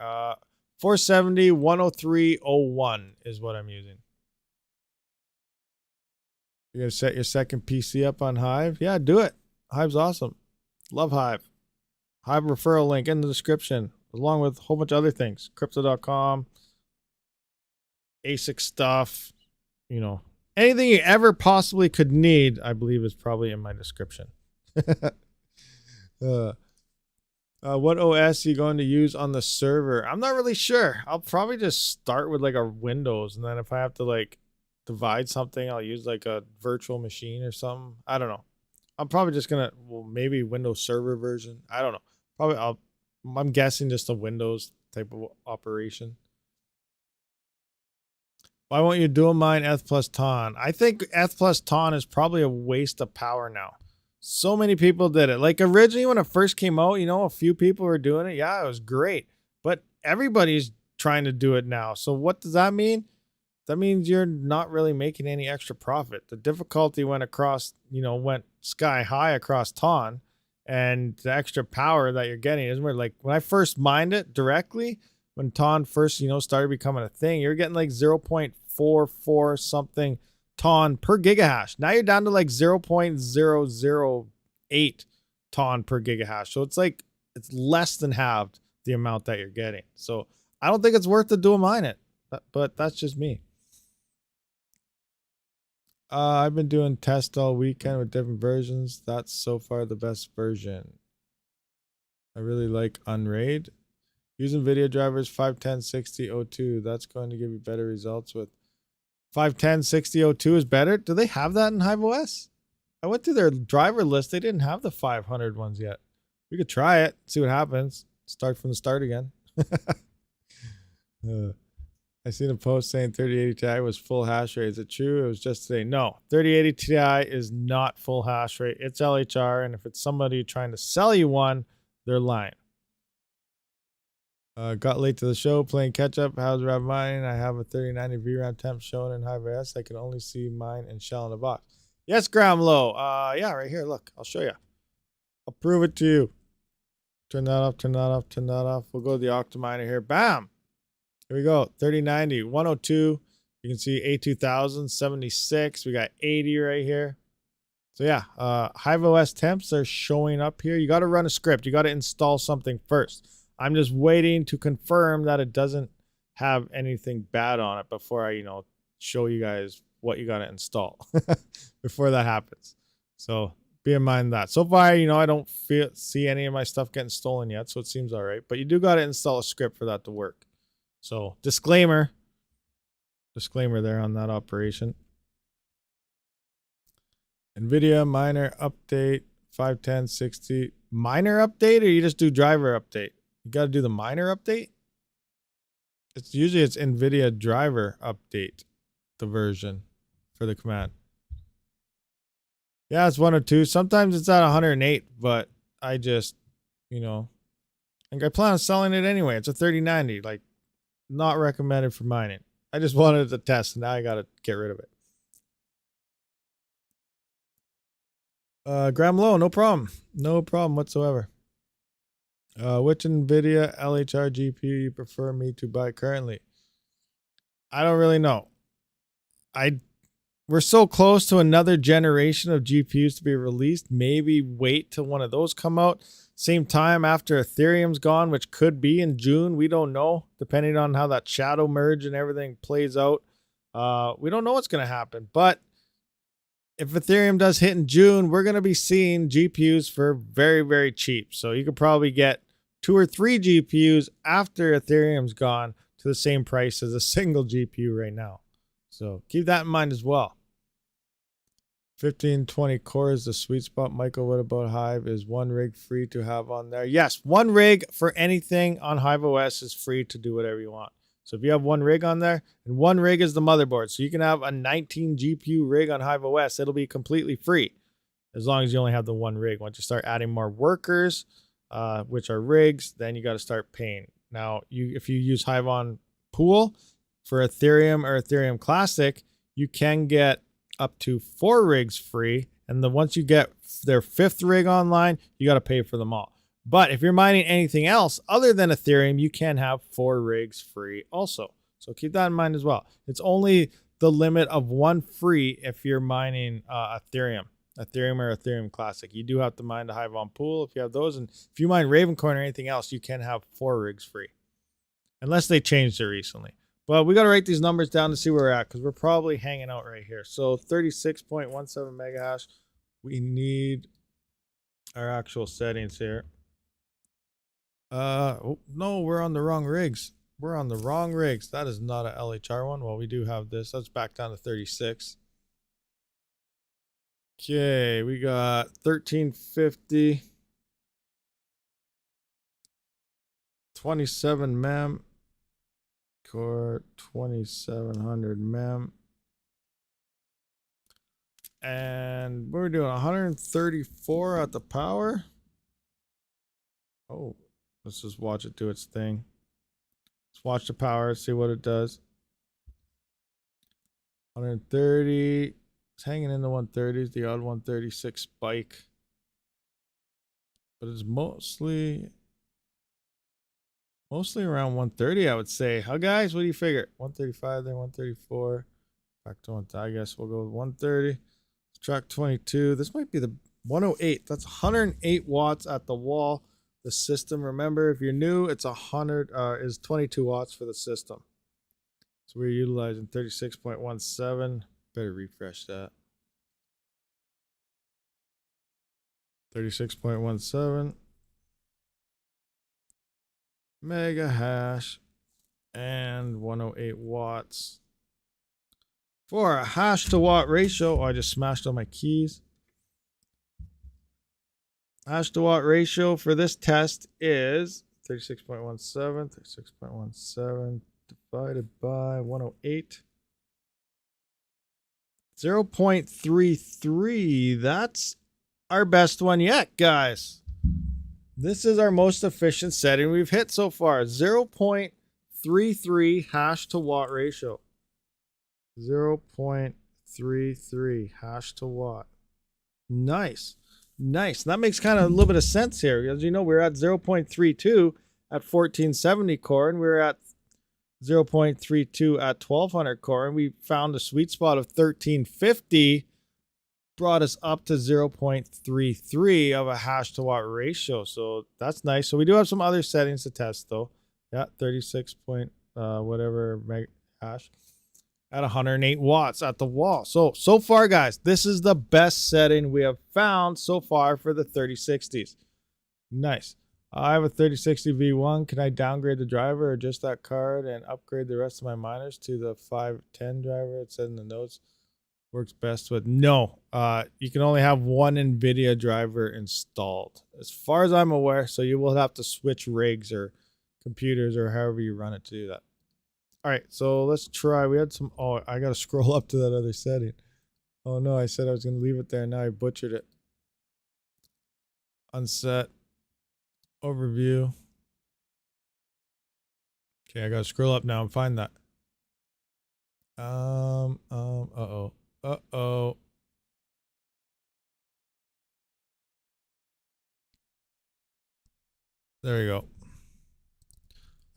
470 10301 is what I'm using. You're going to set your second PC up on Hive? Yeah, do it. Hive's awesome. Love Hive. Hive referral link in the description, along with a whole bunch of other things. Crypto.com. ASIC stuff, you know, anything you ever possibly could need, I believe is probably in my description. What OS are you going to use on the server? I'm not really sure. I'll probably just start with like a Windows, and then if I have to like divide something, I'll use like a virtual machine or something. I don't know. I'm probably just gonna, well, maybe Windows Server version. I don't know. Probably I'm guessing just a Windows type of operation. Why won't you dual mine ETH plus TON? I think ETH plus TON is probably a waste of power now. So many people did it. Like originally when it first came out, you know, a few people were doing it. Yeah, it was great. But everybody's trying to do it now. So what does that mean? That means you're not really making any extra profit. The difficulty went across, you know, went sky high across TON. And the extra power that you're getting is where, like, when I first mined it directly, when TON first, you know, started becoming a thing, you're getting like 0.44 something TON per gigahash. Now you're down to like 0.008 TON per gigahash. So it's like, it's less than halved the amount that you're getting. So I don't think it's worth to dual mine it, but that's just me. I've been doing tests all weekend with different versions. That's so far the best version. I really like Unraid. Using video drivers 510 6002. That's going to give you better results with 510 6002 is better. Do they have that in HiveOS? I went through their driver list. They didn't have the 500 ones yet. We could try it, see what happens. Start from the start again. I seen a post saying 3080 Ti was full hash rate. Is it true? It was just today. No, 3080 Ti is not full hash rate. It's LHR, and if it's somebody trying to sell you one, they're lying. Got late to the show playing catch up. How's RabidMining? I have a 3090 VRAM temp shown in HiveOS. I can only see mine and shell in the box. Yes, Graham Low. Yeah, right here. Look, I'll show you. I'll prove it to you. Turn that off, turn that off, turn that off. We'll go to the OCTOMINER here. Bam! Here we go. 3090, 102. You can see A2000, 76. We got 80 right here. So yeah, HiveOS temps are showing up here. You got to run a script. You got to install something first. I'm just waiting to confirm that it doesn't have anything bad on it before I, show you guys what you got to install before that happens. So be in mind that. So far, I don't see any of my stuff getting stolen yet, so it seems all right. But you do got to install a script for that to work. So disclaimer there on that operation. NVIDIA miner update 510 60. Miner update, or you just do driver update? You got to do the miner update. It's NVIDIA driver update, the version for the command. Yeah, it's 102. Sometimes it's at 108, but I just, I plan on selling it anyway. It's a 3090, like not recommended for mining. I just wanted to test, and now I got to get rid of it. Graham Low, no problem. No problem whatsoever. Which NVIDIA LHR GPU you prefer me to buy currently? I don't really know. We're so close to another generation of GPUs to be released. Maybe wait till one of those come out. Same time after Ethereum's gone, which could be in June. We don't know, depending on how that shadow merge and everything plays out. We don't know what's going to happen. But if Ethereum does hit in June, we're going to be seeing GPUs for very, very cheap. So you could probably get 2 or 3 GPUs after Ethereum's gone to the same price as a single GPU right now. So keep that in mind as well. 1520 core is the sweet spot. Michael, what about Hive? Is one rig free to have on there? Yes, one rig for anything on HiveOS is free to do whatever you want. So if you have one rig on there, and one rig is the motherboard, so you can have a 19 GPU rig on HiveOS, it'll be completely free as long as you only have the one rig. Once you start adding more workers, which are rigs, then you got to start paying. Now, if you use Hive on Pool for Ethereum or Ethereum Classic, you can get up to 4 rigs free, and then once you get their 5th rig online, you got to pay for them all. But if you're mining anything else other than Ethereum, you can have 4 rigs free also. So keep that in mind as well. It's only the limit of 1 free if you're mining Ethereum or Ethereum Classic. You do have to mine the Hive on Pool if you have those. And if you mine Ravencoin or anything else, you can have 4 rigs free. Unless they changed it recently. But we got to write these numbers down to see where we're at, because we're probably hanging out right here. So 36.17 mega hash. We need our actual settings here. Oh, no, we're on the wrong rigs. We're on the wrong rigs. That is not an LHR one. Well, we do have this. Let's back down to 36. Okay, we got 1350. 27 mem. Core 2700 mem. And we're doing 134 at the power. Oh, let's just watch it do its thing. Let's watch the power, see what it does. 130. It's hanging in the 130s, the odd 136 spike. But it's mostly around 130, I would say. Huh, guys? What do you figure? 135 there, 134. Back to 130. I guess we'll go with 130. Track 22. This might be the 108. That's 108 watts at the wall. The system, remember, if you're new, it's 22 watts for the system. So we're utilizing 36.17. Better refresh that. 36.17 mega hash and 108 watts. For a hash to watt ratio, I just smashed all my keys. Hash to watt ratio for this test is 36.17. 36.17 divided by 108. 0.33. That's our best one yet, guys. This is our most efficient setting we've hit so far. 0.33 hash to watt ratio. 0.33 hash to watt. Nice. Nice. That makes kind of a little bit of sense here. As you know, we're at 0.32 at 1470 core, and we're at 0.32 at 1200 core, and we found a sweet spot of 1350, brought us up to 0.33 of a hash to watt ratio. So that's nice. So we do have some other settings to test though. Yeah, 36 point whatever meg hash at 108 watts at the wall. So far, guys, this is the best setting we have found so far for the 3060s. Nice. I have a 3060 V1. Can I downgrade the driver or just that card and upgrade the rest of my miners to the 510 driver? It said in the notes works best with. No, you can only have one NVIDIA driver installed as far as I'm aware. So you will have to switch rigs or computers or however you run it to do that. All right, so let's try. We had some. Oh, I got to scroll up to that other setting. Oh no, I said I was going to leave it there. Now I butchered it. Unset. Overview. Okay, I got to scroll up now and find that. Uh-oh. There we go.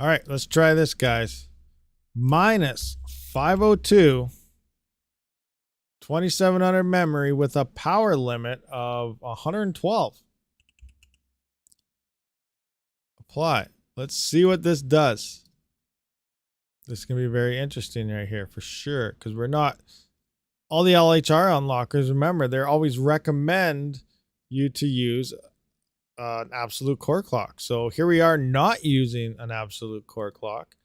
All right, let's try this, guys. Minus 502, 2700 memory with a power limit of 112. Apply. Let's see what this does. This is going to be very interesting right here for sure, because we're not, all the LHR unlockers, remember, they always recommend you to use an absolute core clock. So here we are not using an absolute core clock,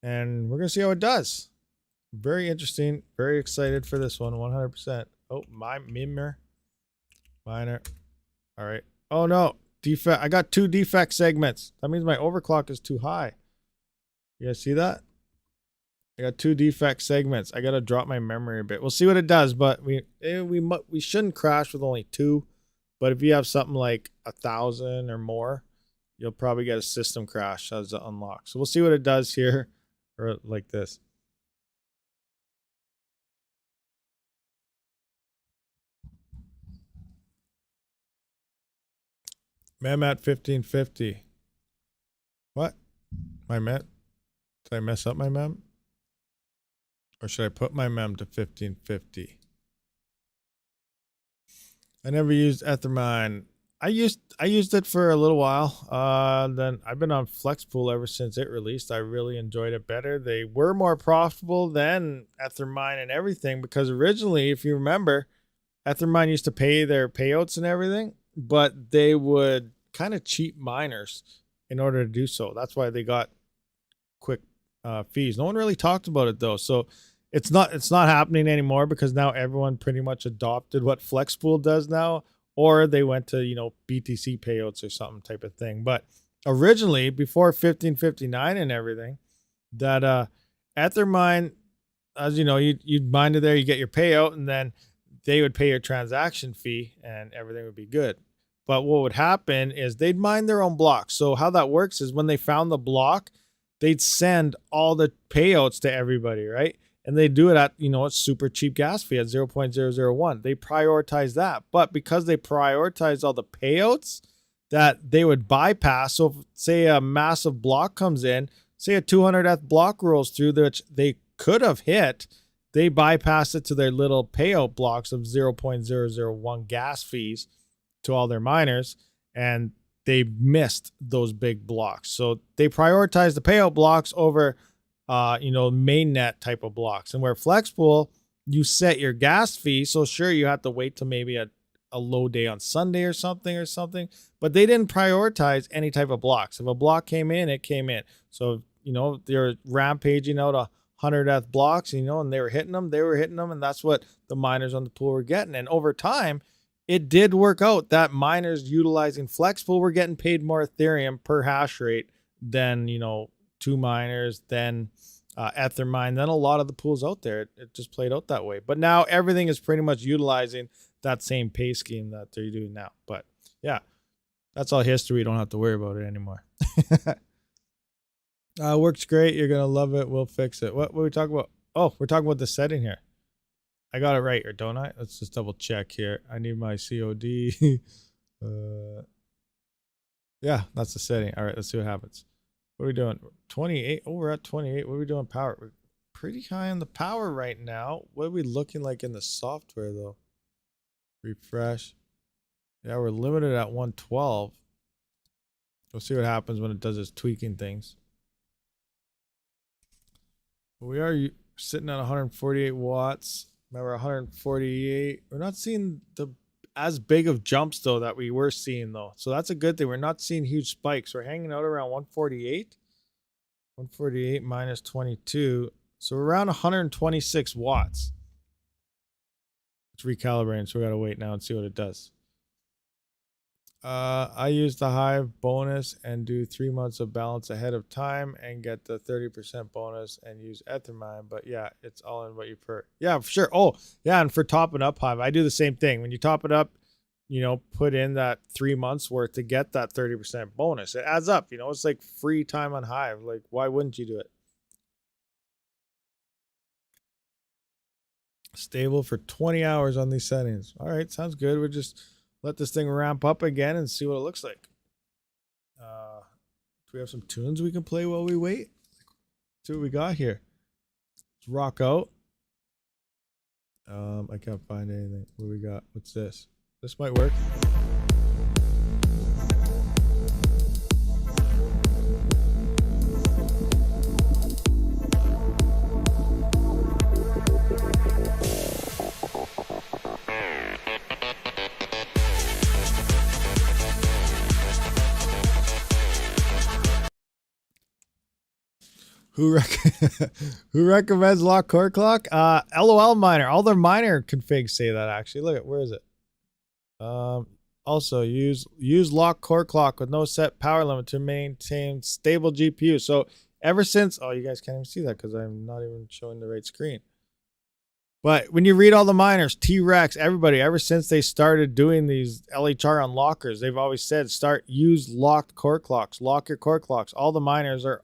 and we're going to see how it does. Very interesting. Very excited for this one. 100%. Oh, my miner. All right. Oh no. Defect. I got 2 defect segments. That means my overclock is too high. You guys see that? I got 2 defect segments. I got to drop my memory a bit. We'll see what it does, but we shouldn't crash with only 2. But if you have something like 1,000 or more, you'll probably get a system crash as the unlock. So we'll see what it does here, or like this. Mem at 1550. What? My mem? Did I mess up my mem? Or should I put my mem to 1550? I never used ETHEREUM. I used it for a little while. Then I've been on FlexPool ever since it released. I really enjoyed it better. They were more profitable than ETHEREUM and everything, because originally, if you remember, ETHEREUM used to pay their payouts and everything, but they would kind of cheat miners in order to do so. That's why they got quick fees. No one really talked about it though. So it's not happening anymore, because now everyone pretty much adopted what FlexPool does now, or they went to, you know, BTC payouts or something type of thing. But originally, before 1559 and everything, that EtherMine, as you know, you'd mine it there, you get your payout, and then they would pay your transaction fee and everything would be good. But what would happen is they'd mine their own blocks. So how that works is when they found the block, they'd send all the payouts to everybody, right? And they do it at, you know, a super cheap gas fee at 0.001. They prioritize that. But because they prioritize all the payouts that they would bypass, so if, say a massive block comes in, say a 200th block rolls through, which they could have hit, they bypass it to their little payout blocks of 0.001 gas fees to all their miners, and they missed those big blocks. So they prioritize the payout blocks over, you know, mainnet type of blocks. And where FlexPool, you set your gas fee. So sure, you have to wait till maybe a low day on Sunday or something, but they didn't prioritize any type of blocks. If a block came in, it came in. So, you know, they're rampaging out 100th blocks, you know, and they were hitting them, and that's what the miners on the pool were getting. And over time, it did work out that miners utilizing Flex Pool were getting paid more Ethereum per hash rate than, you know, 2 miners, then EtherMine, then a lot of the pools out there. It just played out that way. But now everything is pretty much utilizing that same pay scheme that they're doing now. But yeah, that's all history. We don't have to worry about it anymore. Works great. You're going to love it. We'll fix it. What were we talking about? Oh, we're talking about the setting here. I got it right, or don't I? Let's just double check here. I need my COD. Yeah, that's the setting. All right, let's see what happens. What are we doing? 28. Oh, we're at 28. What are we doing? Power. We're pretty high on the power right now. What are we looking like in the software, though? Refresh. Yeah, we're limited at 112. We'll see what happens when it does its tweaking things. We are sitting at 148 watts. Remember 148. We're not seeing as big of jumps though that we were seeing though. So that's a good thing. We're not seeing huge spikes. We're hanging out around 148. 148 minus 22. So we're around 126 watts. It's recalibrating, so we gotta wait now and see what it does. I use the Hive bonus and do 3 months of balance ahead of time and get the 30% bonus and use EtherMine. But yeah, it's all in what you per. Yeah, for sure. Oh, yeah, and for topping up Hive, I do the same thing. When you top it up, you know, put in that 3 months worth to get that 30% bonus. It adds up, you know, it's like free time on Hive. Like, why wouldn't you do it? Stable for 20 hours on these settings. All right, sounds good. We're just let this thing ramp up again and see what it looks like. Do we have some tunes we can play while we wait? Let's see what we got here. Let's rock out. I can't find anything. What do we got? What's this? This might work. Who recommends lock core clock? LOL miner. All their miner configs say that actually. Look at where is it? Also use lock core clock with no set power limit to maintain stable GPU. So ever since, oh, you guys can't even see that because I'm not even showing the right screen. But when you read all the miners, T-Rex, everybody, ever since they started doing these LHR unlockers, they've always said use locked core clocks, lock your core clocks. All the miners are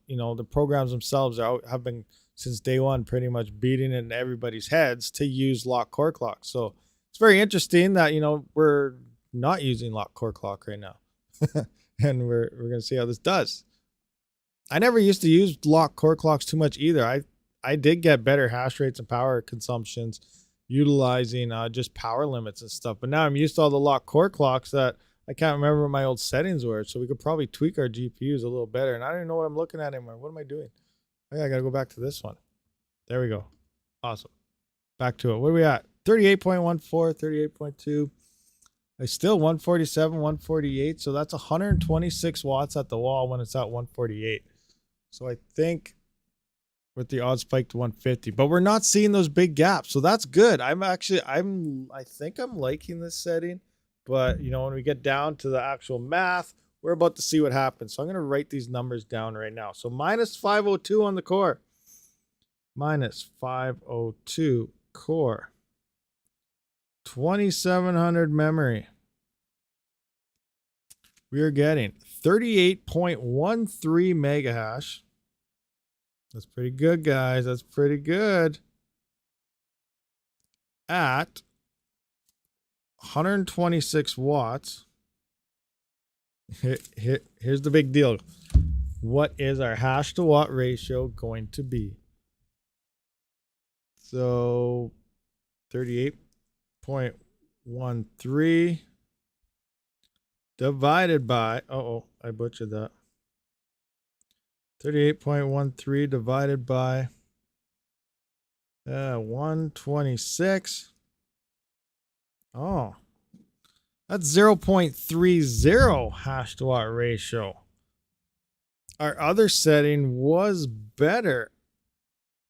you know, the programs themselves have been since day one pretty much beating it in everybody's heads to use lock core clocks. So it's very interesting that, you know, we're not using lock core clock right now. And we're going to see how this does. I never used to use lock core clocks too much either. I did get better hash rates and power consumptions utilizing just power limits and stuff. But now I'm used to all the lock core clocks that I can't remember what my old settings were, so we could probably tweak our GPUs a little better. And I don't even know what I'm looking at anymore. What am I doing? Oh, yeah, I got to go back to this one. There we go. Awesome. Back to it. What are we at? 38.14, 38.2. I still 147, 148. So that's 126 watts at the wall when it's at 148. So I think with the odd spike to 150, but we're not seeing those big gaps. So that's good. I think I'm liking this setting. But, you know, when we get down to the actual math, we're about to see what happens. So I'm going to write these numbers down right now. So minus 502 on the core. Minus 502 core. 2700 memory. We are getting 38.13 mega hash. That's pretty good, guys. That's pretty good. At 126 watts. Here's the big deal. What is our hash to watt ratio going to be? So 38.13 divided by, I butchered that. 38.13 divided by 126. Oh, that's 0.30 hash to watt ratio. Our other setting was better.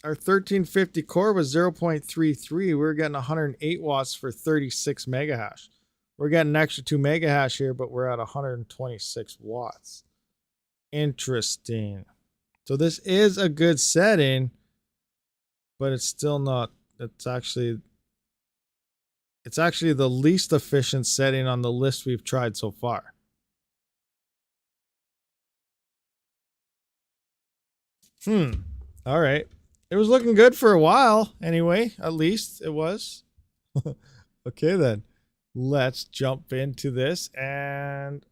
Our 1350 core was 0.33. We were getting 108 watts for 36 mega hash. We're getting an extra 2 mega hash here, but we're at 126 watts. Interesting. So this is a good setting, but it's still not. It's actually the least efficient setting on the list we've tried so far. All right. It was looking good for a while anyway, at least it was. Okay then. Let's jump into this, and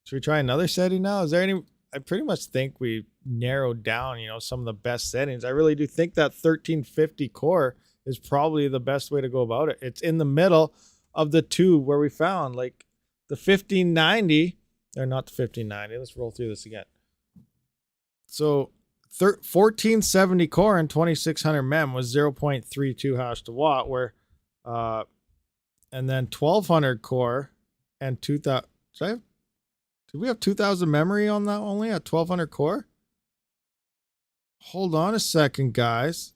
should we try another setting now? Is there any? I pretty much think we narrowed down, some of the best settings. I really do think that 1350 core is probably the best way to go about it. It's in the middle of the two where we found, like, the 1590, or not the 1590. Let's roll through this again. So 1470 core and 2600 mem was 0.32 hash to watt, where and then 1200 core and 2000. Did we have 2000 memory on that only at 1200 core? Hold on a second, guys.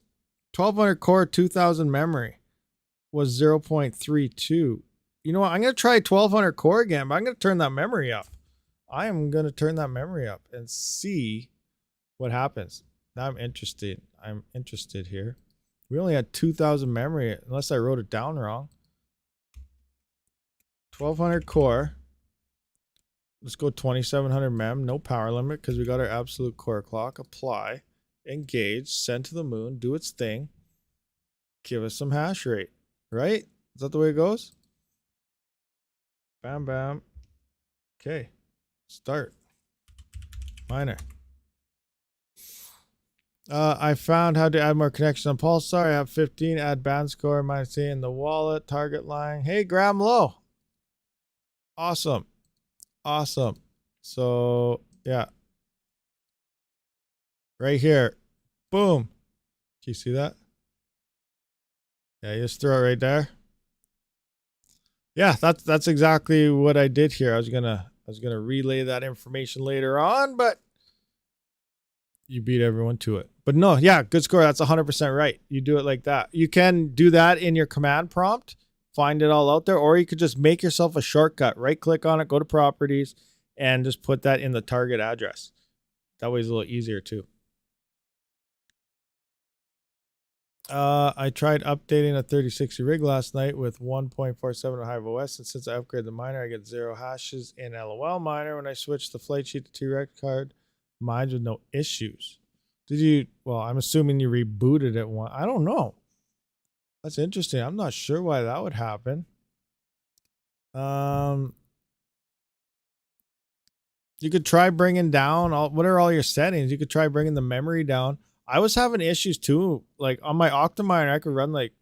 1200 core, 2000 memory was 0.32. You know what? I'm going to try 1200 core again, but I'm going to turn that memory up. I am going to turn that memory up and see what happens. Now I'm interested. I'm interested here. We only had 2000 memory, unless I wrote it down wrong. 1200 core. Let's go 2700 mem. No power limit because we got our absolute core clock. Apply. Engage. Send to the moon. Do its thing. Give us some hash rate. Right? Is that the way it goes? Bam, bam. Okay. Start. Miner. I found how to add more connections on Pulsar. I have 15. Add band score. -8 in the wallet. Target line. Hey, Graham Low. Awesome. Awesome. So, yeah. Right here. Boom. Can you see that? Yeah, you just throw it right there. Yeah, that's exactly what I did here. I was gonna relay that information later on, but you beat everyone to it. But no, yeah, good score. That's 100% right. You do it like that. You can do that in your command prompt, find it all out there, or you could just make yourself a shortcut. Right click on it, go to properties, and just put that in the target address. That way it's a little easier too. I tried updating a 3060 rig last night with 1.47 Hive OS, and since I upgraded the miner, I get 0 hashes in LOL miner. When I switched the flight sheet to T-Rex card, mines with no issues. Did you? Well, I'm assuming you rebooted it one. I don't know. That's interesting. I'm not sure why that would happen. You could try bringing down what are all your settings? You could try bringing the memory down. I was having issues too. Like on my OCTOMINER, I could run like,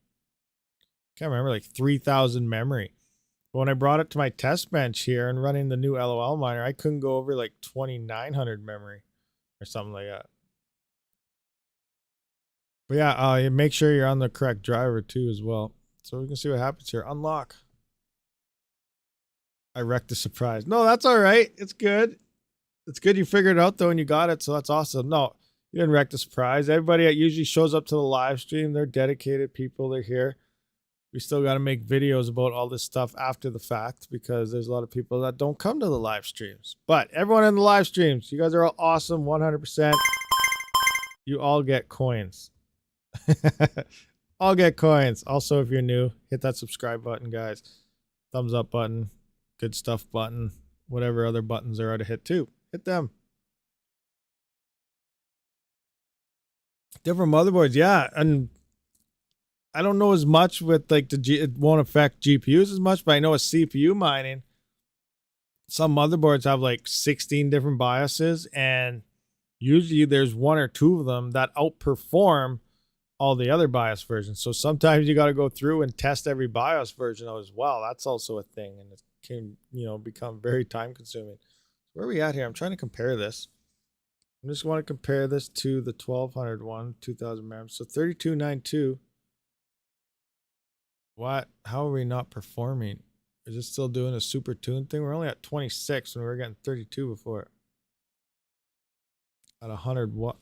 can't remember, like 3000 memory. But when I brought it to my test bench here and running the new LOL miner, I couldn't go over like 2900 memory or something like that. But yeah, make sure you're on the correct driver too as well. So we can see what happens here. Unlock. I wrecked the surprise. No, that's all right. It's good. It's good you figured it out though and you got it, so that's awesome. No, you didn't wreck the surprise. Everybody that usually shows up to the live stream, they're dedicated people. They're here. We still got to make videos about all this stuff after the fact because there's a lot of people that don't come to the live streams. But everyone in the live streams, you guys are all awesome, 100%. You all get coins. All get coins. Also, if you're new, hit that subscribe button, guys. Thumbs up button, good stuff button, whatever other buttons there are to hit too. Hit them. Different motherboards, yeah, and I don't know as much with like it won't affect GPUs as much, but I know with CPU mining, some motherboards have like 16 different BIOSes, and usually there's one or two of them that outperform all the other BIOS versions. So sometimes you got to go through and test every BIOS version as well. That's also a thing, and it can become very time consuming. Where are we at here? I'm trying to compare this. I just want to compare this to the 1200 one, 2000 mem. So 3292 What? How are we not performing? Is it still doing a super tune thing? We're only at 26 when we were getting 32 before. At 100 watt.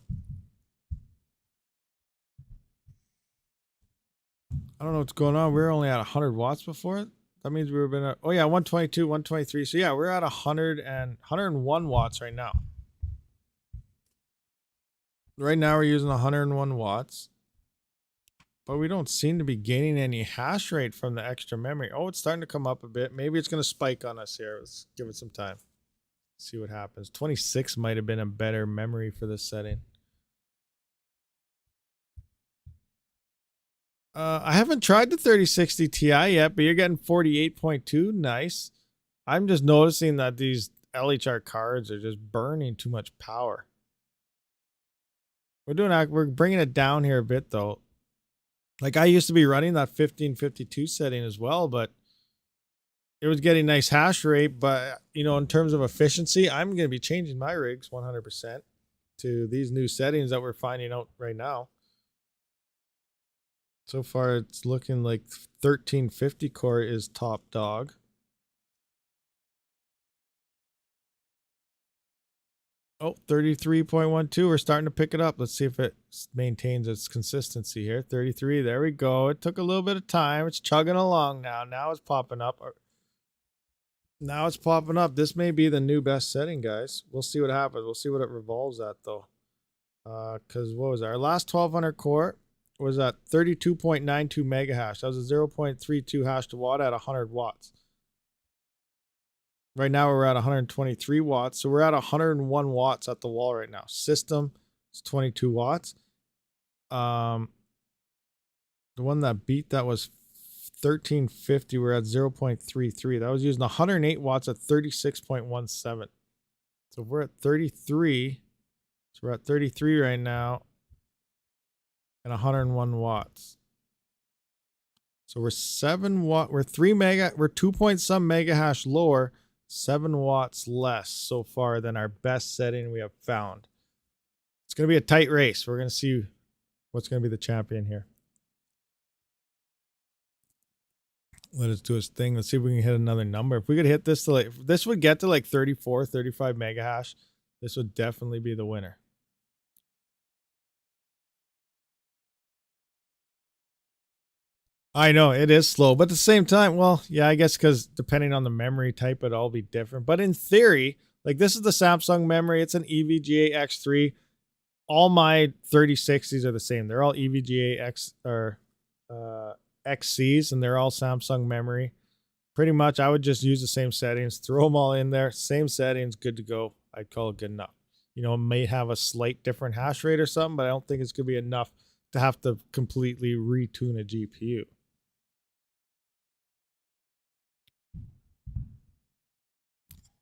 I don't know what's going on. We were only at 100 watts before. That means we were been at, oh yeah, 122, 123. So yeah, we're at 101 watts right now. Right now we're using 101 watts. But we don't seem to be gaining any hash rate from the extra memory. Oh, it's starting to come up a bit. Maybe it's going to spike on us here. Let's give it some time. See what happens. 26 might have been a better memory for this setting. I haven't tried the 3060 Ti yet, but you're getting 48.2. Nice. I'm just noticing that these LHR cards are just burning too much power. We're bringing it down here a bit though. Like I used to be running that 1552 setting as well, but it was getting nice hash rate. But, you know, in terms of efficiency, I'm going to be changing my rigs 100% to these new settings that we're finding out right now. So far, it's looking like 1350 core is top dog. Oh, 33.12. We're starting to pick it up. Let's see if it maintains its consistency here. 33. There we go. It took a little bit of time. It's chugging along now. Now it's popping up. Now it's popping up. This may be the new best setting, guys. We'll see what happens. We'll see what it revolves at, though. Because what was our last 1200 core was at 32.92 mega hash. That was a 0.32 hash to watt at 100 watts. Right now we're at 123 watts. So we're at 101 watts at the wall right now. System is 22 watts. The one that beat that was 1350. We're at 0.33. That was using 108 watts at 36.17. So we're at 33. So we're at 33 right now. And 101 watts. So we're 7 watt. We're 2 point some mega hash lower. 7 watts less so far than our best setting we have found. It's going to be a tight race. We're going to see what's going to be the champion here. Let us do his thing. Let's see if we can hit another number. If we could hit this to like, if this would get to like 34, 35 mega hash, this would definitely be the winner. I know it is slow, but at the same time, well, yeah, I guess because depending on the memory type, it'll all be different. But in theory, like this is the Samsung memory. It's an EVGA X3. All my 3060s are the same. They're all EVGA X or XCs, and they're all Samsung memory. Pretty much, I would just use the same settings, throw them all in there, same settings, good to go. I'd call it good enough. You know, it may have a slight different hash rate or something, but I don't think it's going to be enough to have to completely retune a GPU.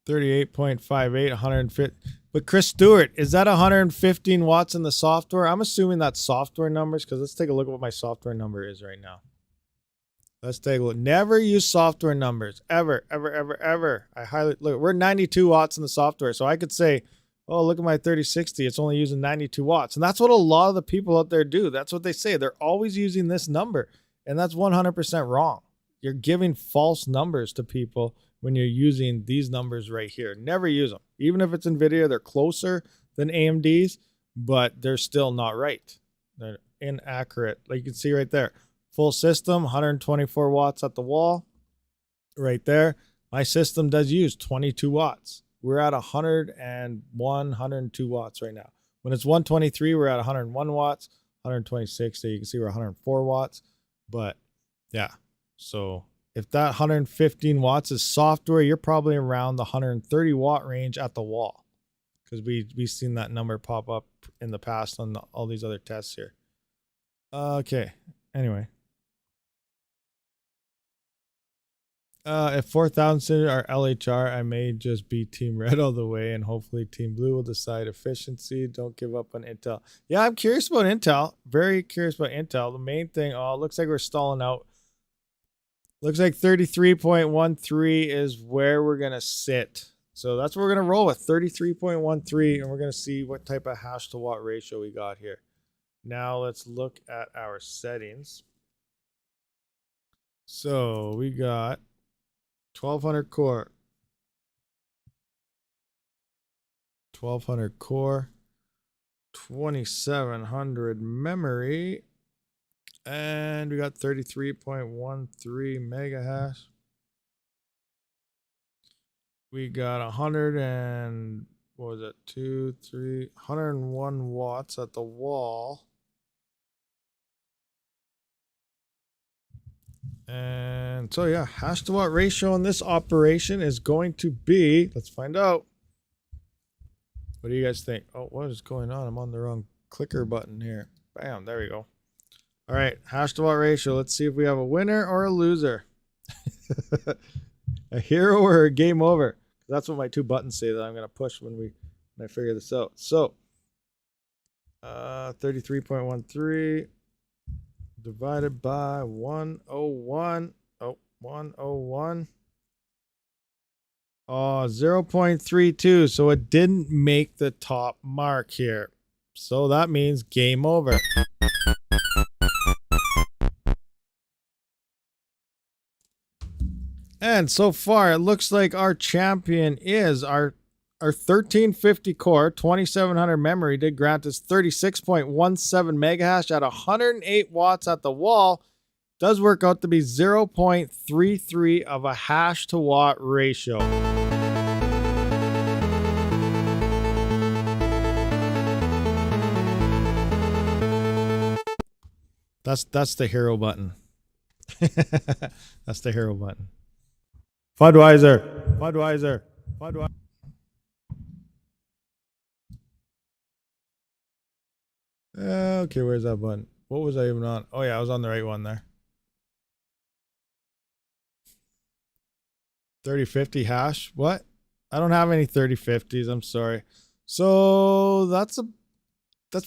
$38.58, 150. But Chris Stewart, is that 115 watts in the software? I'm assuming that's software numbers because let's take a look at what my software number is right now. Let's take a look. Never use software numbers. Ever, ever, ever, ever. I highly look. We're 92 watts in the software. So I could say, oh, look at my 3060. It's only using 92 watts. And that's what a lot of the people out there do. That's what they say. They're always using this number. And that's 100% wrong. You're giving false numbers to people when you're using these numbers right here. Never use them. Even if it's NVIDIA, they're closer than AMD's, but they're still not right. They're inaccurate. Like you can see right there. Full system, 124 watts at the wall. Right there. My system does use 22 watts. We're at 101, 102 watts right now. When it's 123, we're at 101 watts. 126, so you can see we're 104 watts. But yeah, so if that 115 watts is software, you're probably around the 130 watt range at the wall, because we've seen that number pop up in the past on all these other tests here. Okay. Anyway, if 4000 are LHR, I may just be Team Red all the way, and hopefully Team Blue will decide efficiency. Don't give up on Intel. Yeah, I'm curious about Intel. Very curious about Intel. The main thing, oh, it looks like we're stalling out. Looks like 33.13 is where we're going to sit. So that's what we're going to roll with, 33.13, and we're going to see what type of hash to watt ratio we got here. Now let's look at our settings. So we got 1200 core. 1200 core. 2700 memory. And we got 33.13 mega hash. We got 100 and what was it? 101 watts at the wall. And so yeah, hash to watt ratio on this operation is going to be, let's find out. What do you guys think? Oh, what is going on? I'm on the wrong clicker button here. Bam, there we go. All right, hash to watt ratio. Let's see if we have a winner or a loser. A hero or a game over. That's what my two buttons say that I'm going to push when I figure this out. So, 33.13 divided by 101. Oh, 101. Oh, 0.32. So it didn't make the top mark here. So that means game over. And so far, it looks like our champion is our 1350 core, 2700 memory did grant us 36.17 mega hash at 108 watts at the wall. Does work out to be 0.33 of a hash to watt ratio. That's the hero button. That's the hero button. Budweiser. Okay, where's that button? What was I even on? Oh yeah, I was on the right one there. 3050 hash. What? I don't have any 3050s. I'm sorry. So that's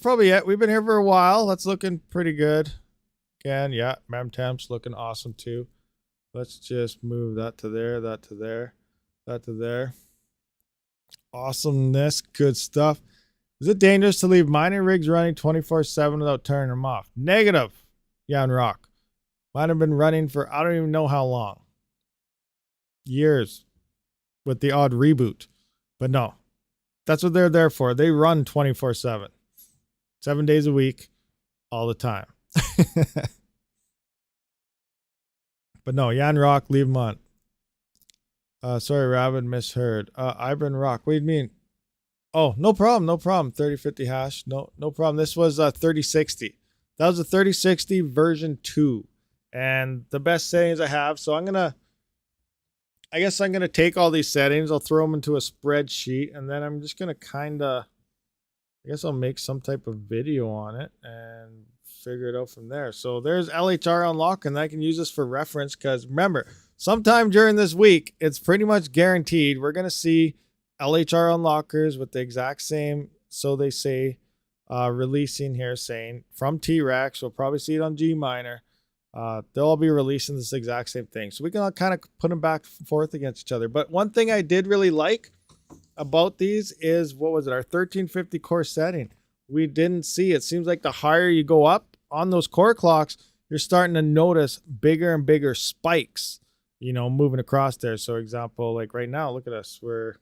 probably it. We've been here for a while. That's looking pretty good. Again, yeah, mem temps looking awesome too. Let's just move that to there, that to there, that to there. Awesomeness, good stuff. Is it dangerous to leave mining rigs running 24/7 without turning them off? Negative. Yeah, and rock. Mine have been running for I don't even know how long. Years. With the odd reboot. But no. That's what they're there for. They run 24/7. 7 days a week. All the time. But no, Yan Rock, leave them on. Sorry, Rabid, misheard. Ibran Rock, what do you mean? Oh, no problem. 3050 hash. No problem. This was 3060. That was a 3060 version 2. And the best settings I have. So I guess I'm gonna take all these settings, I'll throw them into a spreadsheet, and then I'm just gonna I guess I'll make some type of video on it and figure it out from there. So there's LHR Unlock, and I can use this for reference because remember, sometime during this week, it's pretty much guaranteed we're going to see LHR Unlockers with the exact same, so they say, releasing here saying from T-Rex. We'll probably see it on GMiner. They'll all be releasing this exact same thing. So we can all kind of put them back and forth against each other. But one thing I did really like about these is, what was it, our 1350 core setting. We didn't see, it seems like the higher you go up on those core clocks, you're starting to notice bigger and bigger spikes, moving across there. So example, like right now, look at us. We're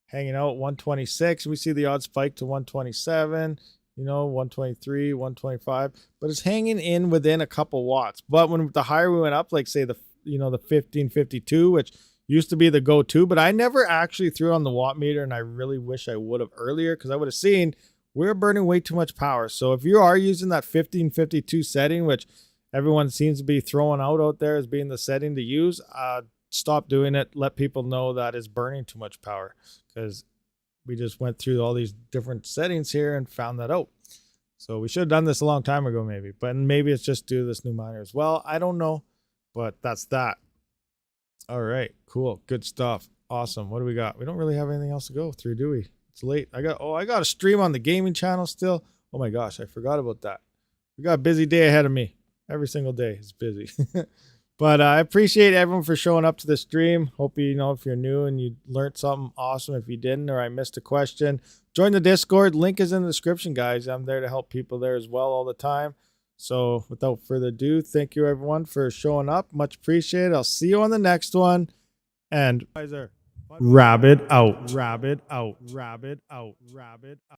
hanging out at 126. We see the odd spike to 127, 123, 125, but it's hanging in within a couple watts. But when the higher we went up, like say the 1552, which used to be the go-to, but I never actually threw on the watt meter, and I really wish I would have earlier, because I would have seen we're burning way too much power. So if you are using that 1552 setting, which everyone seems to be throwing out there as being the setting to use, stop doing it. Let people know that is burning too much power, because we just went through all these different settings here and found that out. So we should have done this a long time ago, maybe. But maybe it's just due to this new miner as well. I don't know, but that's that. All right, cool, good stuff. Awesome. What do we got? We don't really have anything else to go through, do we? It's late. I got a stream on the gaming channel still. Oh my gosh, I forgot about that. We got a busy day ahead of me. Every single day is busy. But I appreciate everyone for showing up to the stream. Hope if you're new and you learned something awesome. If you didn't, or I missed a question, join the Discord. Link is in the description, guys. I'm there to help people there as well all the time. So without further ado, thank you everyone for showing up. Much appreciated. I'll see you on the next one. And Rabid out. Rabid out. Rabid out. Rabid out.